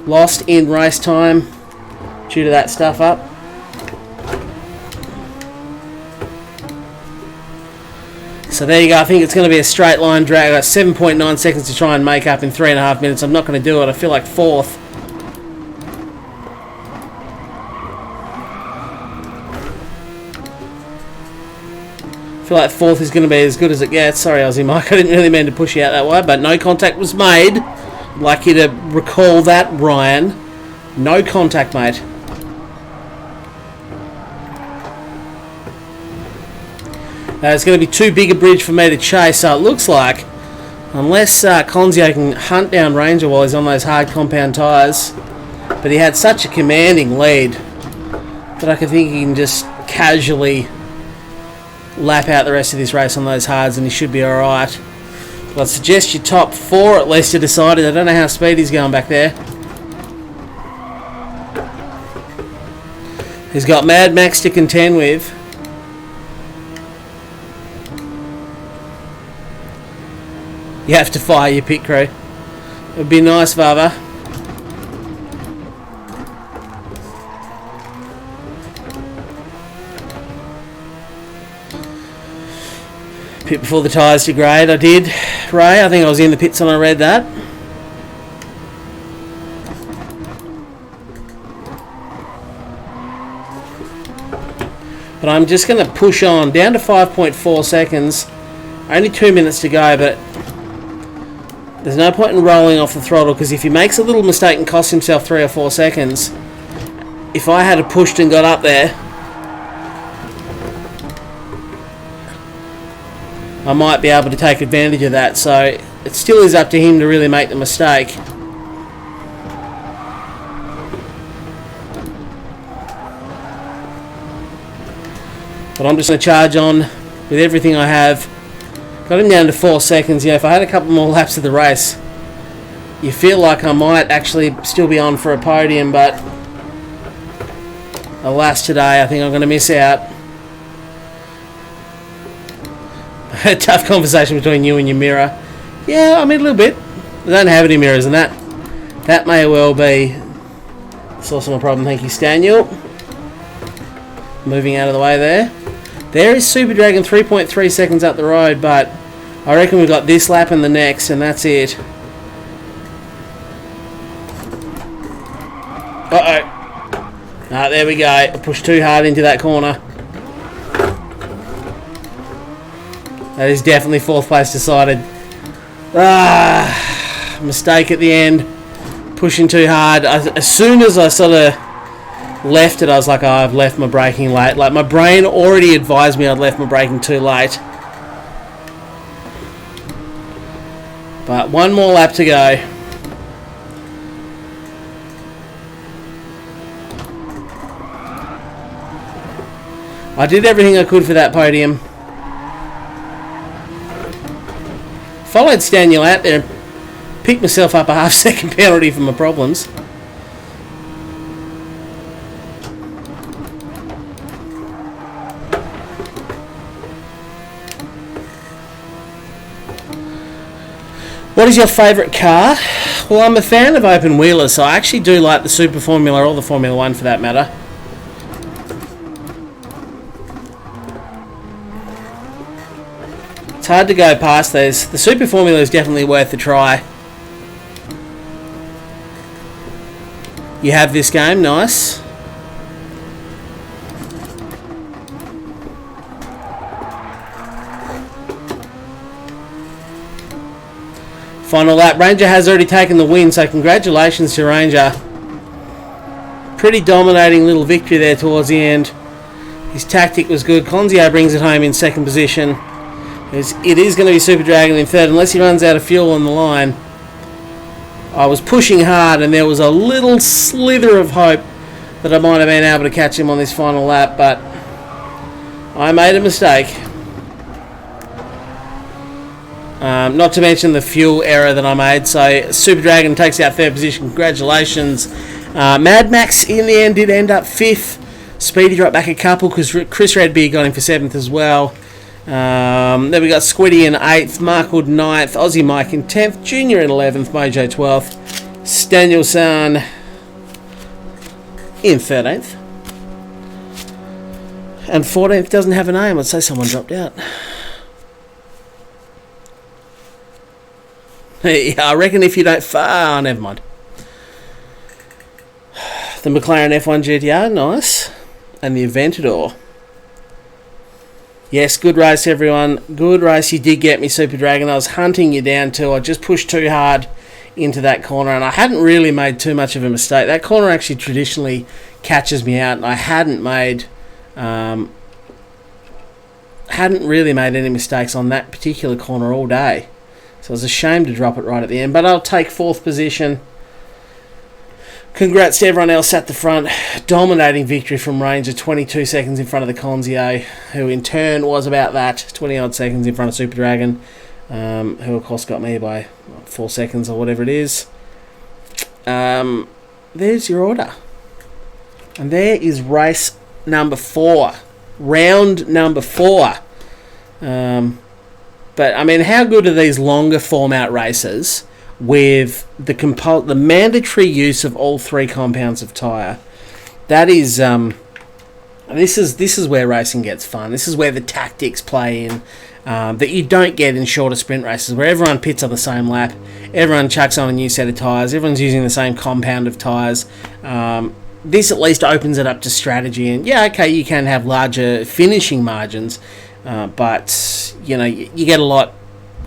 lost in race time due to that stuff up. So there you go. I think it's going to be a straight line drag. I got 7.9 seconds to try and make up in 3.5 minutes. I'm not going to do it. I feel like 4th. I feel like 4th is going to be as good as it gets. Sorry, Aussie Mike, I didn't really mean to push you out that way, but no contact was made. I'd like you to recall that, Ryan. No contact, mate. It's going to be too big a bridge for me to chase, so it looks like, unless Conzio can hunt down Ranger while he's on those hard compound tyres, but he had such a commanding lead that I can think he can just casually lap out the rest of this race on those hards and he should be alright. But I'd suggest your top 4 at least are decided. I don't know how speed he's going back there. He's got Mad Max to contend with. You have to fire your pit crew. It would be nice, Vava. Pit before the tyres degrade. I did, Ray. I think I was in the pits when I read that. But I'm just going to push on down to 5.4 seconds. Only 2 minutes to go, but there's no point in rolling off the throttle because if he makes a little mistake and costs himself 3 or 4 seconds, if I had pushed and got up there, I might be able to take advantage of that. So it still is up to him to really make the mistake. But I'm just going to charge on with everything I have. Got him down to 4 seconds. Yeah, if I had a couple more laps of the race, you feel like I might actually still be on for a podium, but alas, today I think I'm going to miss out. A tough conversation between you and your mirror. Yeah, I mean a little bit. I don't have any mirrors, and that may well be a source of my problem. Thank you, Staniel. Moving out of the way there. There is Super Dragon 3.3 seconds up the road, but I reckon we've got this lap and the next, and that's it. Uh-oh. Ah, there we go. I pushed too hard into that corner. That is definitely 4th place decided. Mistake at the end. Pushing too hard. As soon as I sort of left it, I was like, oh, I've left my braking late. Like, my brain already advised me I'd left my braking too late. But one more lap to go. I did everything I could for that podium. Followed Staniel out there. Picked myself up a half-second penalty for my problems. What is your favourite car? Well, I'm a fan of open wheelers, so I actually do like the Super Formula or the Formula 1 for that matter. It's hard to go past those. The Super Formula is definitely worth a try. You have this game, nice. Final lap. Ranger has already taken the win, so congratulations to Ranger. Pretty dominating little victory there towards the end. His tactic was good. Conzio brings it home in 2nd position. It is going to be Super Dragon in 3rd, unless he runs out of fuel on the line. I was pushing hard, and there was a little slither of hope that I might have been able to catch him on this final lap, but I made a mistake. Not to mention the fuel error that I made. So Super Dragon takes out 3rd position. Congratulations. Mad Max in the end did end up 5th. Speedy dropped back a couple because Chris Redbeard got him for 7th as well. Then we got Squiddy in 8th, Markwood 9th, Aussie Mike in 10th, Junior in 11th, Mojo 12th, Staniel San in 13th. And 14th doesn't have a name. I'd say someone dropped out. Yeah, I reckon if you don't... never mind. The McLaren F1 GTR, nice. And the Aventador. Yes, good race, everyone. Good race. You did get me, Super Dragon. I was hunting you down too. I just pushed too hard into that corner, and I hadn't really made too much of a mistake. That corner actually traditionally catches me out, and I hadn't really made any mistakes on that particular corner all day. So I was ashamed to drop it right at the end, but I'll take 4th position. Congrats to everyone else at the front. Dominating victory from Ranger, 22 seconds in front of the Conzio, who in turn was about that, 20 odd seconds in front of Super Dragon, who of course got me by 4 seconds or whatever it is. There's your order. And there is race number 4. Round number 4. But, I mean, how good are these longer format races with the mandatory use of all 3 compounds of tyre? That is, this is where racing gets fun. This is where the tactics play in, that you don't get in shorter sprint races, where everyone pits on the same lap, everyone chucks on a new set of tyres, everyone's using the same compound of tyres. This at least opens it up to strategy, and yeah, okay, you can have larger finishing margins, but you know, you get a lot.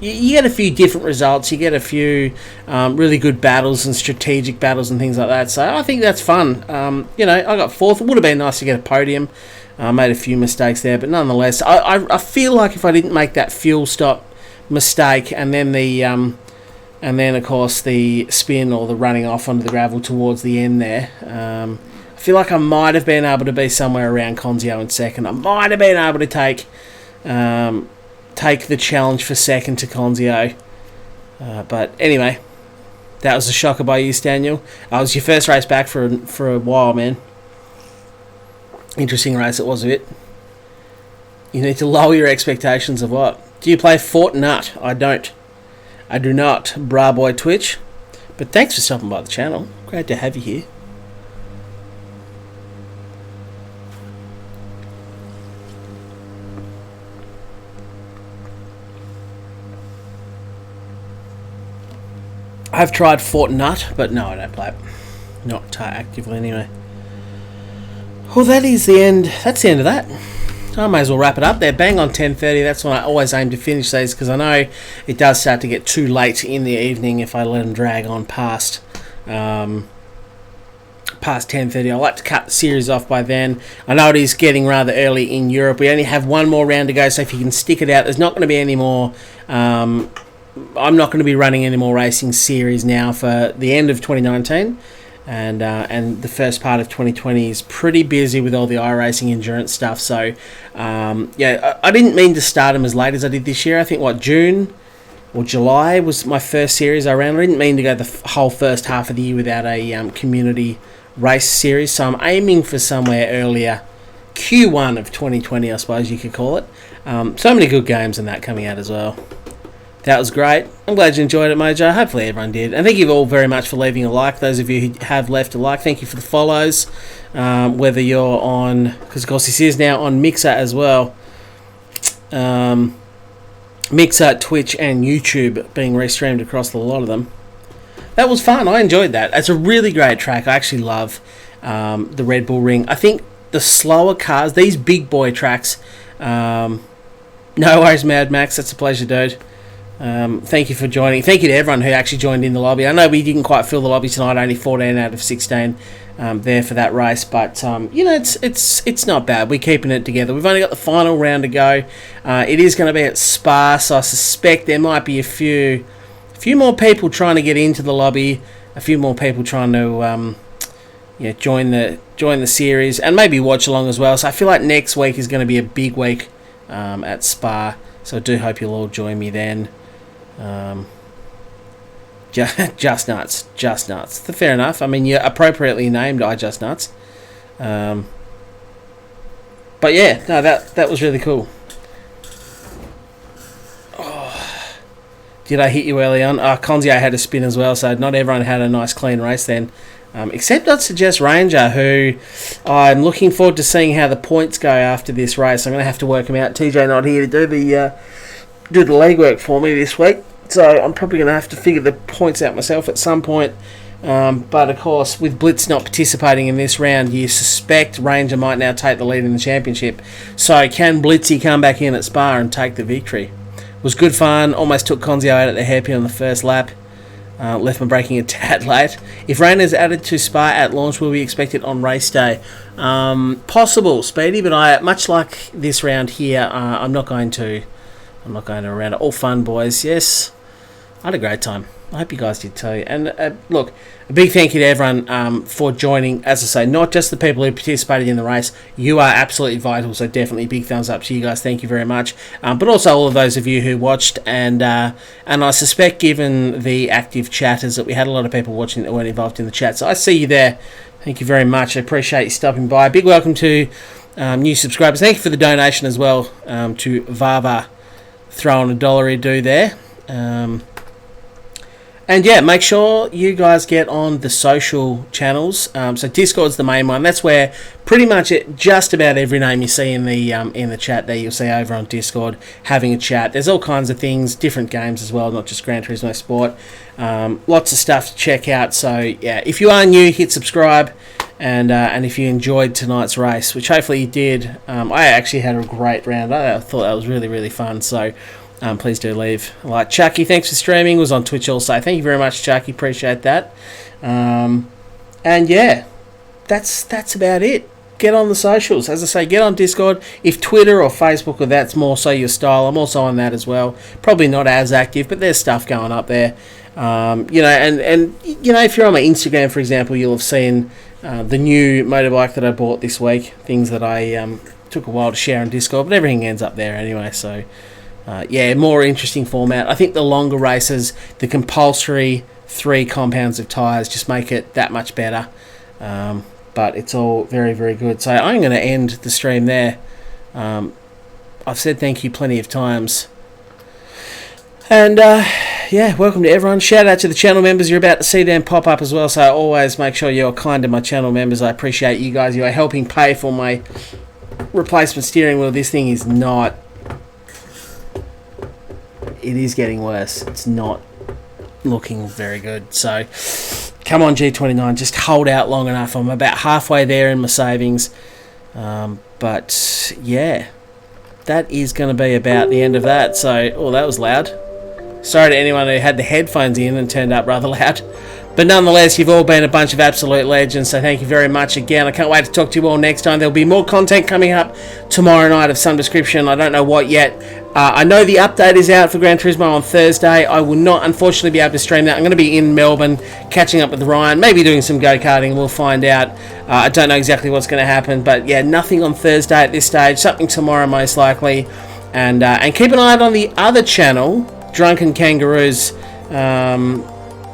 You get a few different results. You get a few really good battles and strategic battles and things like that. So I think that's fun. You know, I got 4th. It would have been nice to get a podium. I made a few mistakes there, but nonetheless, I feel like if I didn't make that fuel stop mistake and then of course the spin or the running off onto the gravel towards the end there, I feel like I might have been able to be somewhere around Conzio in second. I might have been able to take the challenge for second to Conzio. But anyway, that was a shocker by you, Staniel. It was your first race back for a while, man. Interesting race it was a bit. You need to lower your expectations of what? Do you play Fortnite? I don't. I do not, Bra Boy Twitch. But thanks for stopping by the channel. Great to have you here. I've tried Fortnite, but no, I don't play it. Not actively anyway. Well, that is the end. That's the end of that. I may as well wrap it up there. Bang on 10:30. That's when I always aim to finish these, because I know it does start to get too late in the evening if I let them drag on past 10:30. I like to cut the series off by then. I know it is getting rather early in Europe. We only have one more round to go, so if you can stick it out, there's not going to be any more. I'm not going to be running any more racing series now for the end of 2019. And the first part of 2020 is pretty busy with all the iRacing endurance stuff. So, yeah, I didn't mean to start them as late as I did this year. I think, June or July was my first series I ran. I didn't mean to go the whole first half of the year without a community race series. So I'm aiming for somewhere earlier, Q1 of 2020, I suppose you could call it. So many good games and that coming out as well. That was great. I'm glad you enjoyed it, Mojo. Hopefully everyone did. And thank you all very much for leaving a like. Those of you who have left a like, thank you for the follows. Whether you're on, because of course this is now on Mixer as well. Mixer, Twitch and YouTube being restreamed across a lot of them. That was fun. I enjoyed that. It's a really great track. I actually love the Red Bull Ring. I think the slower cars, these big boy tracks, no worries, Mad Max. That's a pleasure, dude. Thank you for joining. Thank you to everyone who actually joined in the lobby. I know we didn't quite fill the lobby tonight, only 14 out of 16 there for that race, but you know, it's not bad. We're keeping it together. We've only got the final round to go. It is going to be at Spa, so I suspect there might be a few more people trying to get into the lobby, a few more people trying to join the series and maybe watch along as well. So I feel like next week is going to be a big week at Spa, so I do hope you'll all join me then. Just nuts. Fair enough. I mean, you're appropriately named I Just Nuts. But yeah, no, that was really cool. Oh, did I hit you early on? Conzio had a spin as well, so not everyone had a nice clean race then. Except I'd suggest Ranger, who I'm looking forward to seeing how the points go after this race. I'm going to have to work them out. TJ not here to do the legwork for me this week, so I'm probably going to have to figure the points out myself at some point. But of course, with Blitz not participating in this round, you suspect Ranger might now take the lead in the championship. So can Blitzy come back in at Spa and take the victory? It was good fun. Almost took Conzio out at the hairpin on the first lap. Left my braking a tad late. If rain is added to Spa at launch, will we expect it on race day? Possible, Speedy, but much like this round here, I'm not going to round it. All fun, boys. Yes. I had a great time. I hope you guys did too. And look, a big thank you to everyone for joining. As I say, not just the people who participated in the race. You are absolutely vital, so definitely big thumbs up to you guys. Thank you very much. But also all of those of you who watched. And I suspect, given the active chatters, that we had a lot of people watching that weren't involved in the chat. So I see you there. Thank you very much. I appreciate you stopping by. Big welcome to new subscribers. Thank you for the donation as well to Vava throwing $1 do there. And yeah, make sure you guys get on the social channels. So Discord's the main one. That's where pretty much just about every name you see in the chat there, you'll see over on Discord having a chat. There's all kinds of things, different games as well, not just Gran Turismo Sport. Lots of stuff to check out. So yeah, if you are new, hit subscribe. And if you enjoyed tonight's race, which hopefully you did, I actually had a great round. I thought that was really, really fun. So please do leave a like. Chucky, thanks for streaming. Was on Twitch also. Thank you very much, Chucky. Appreciate that. And yeah, that's about it. Get on the socials. As I say, get on Discord. If Twitter or Facebook or that's more so your style, I'm also on that as well. Probably not as active, but there's stuff going up there. And if you're on my Instagram, for example, you'll have seen the new motorbike that I bought this week. Things that I took a while to share on Discord, but everything ends up there anyway. So more interesting format. I think the longer races, the compulsory 3 compounds of tyres just make it that much better. But it's all very, very good. So I'm going to end the stream there. I've said thank you plenty of times. And welcome to everyone. Shout out to the channel members. You're about to see them pop up as well. So always make sure you're kind to my channel members. I appreciate you guys. You are helping pay for my replacement steering wheel. This thing is not... It is getting worse. It's not looking very good. So, come on, G29. Just hold out long enough. I'm about halfway there in my savings. But, yeah. That is going to be about the end of that. So, that was loud. Sorry to anyone who had the headphones in and turned up rather loud. But nonetheless, you've all been a bunch of absolute legends, so thank you very much again. I can't wait to talk to you all next time. There'll be more content coming up tomorrow night of some description. I don't know what yet. I know the update is out for Gran Turismo on Thursday. I will not, unfortunately, be able to stream that. I'm going to be in Melbourne, catching up with Ryan, maybe doing some go-karting. We'll find out. I don't know exactly what's going to happen, but yeah, nothing on Thursday at this stage. Something tomorrow, most likely. And keep an eye out on the other channel, Drunken Kangaroos.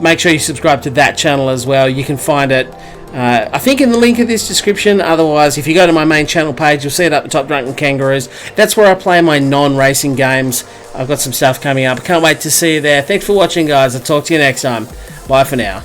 Make sure you subscribe to that channel as well. You can find it, I think, in the link of this description. Otherwise, if you go to my main channel page, you'll see it up the top, Drunken Kangaroos. That's where I play my non-racing games. I've got some stuff coming up. I can't wait to see you there. Thanks for watching, guys. I'll talk to you next time. Bye for now.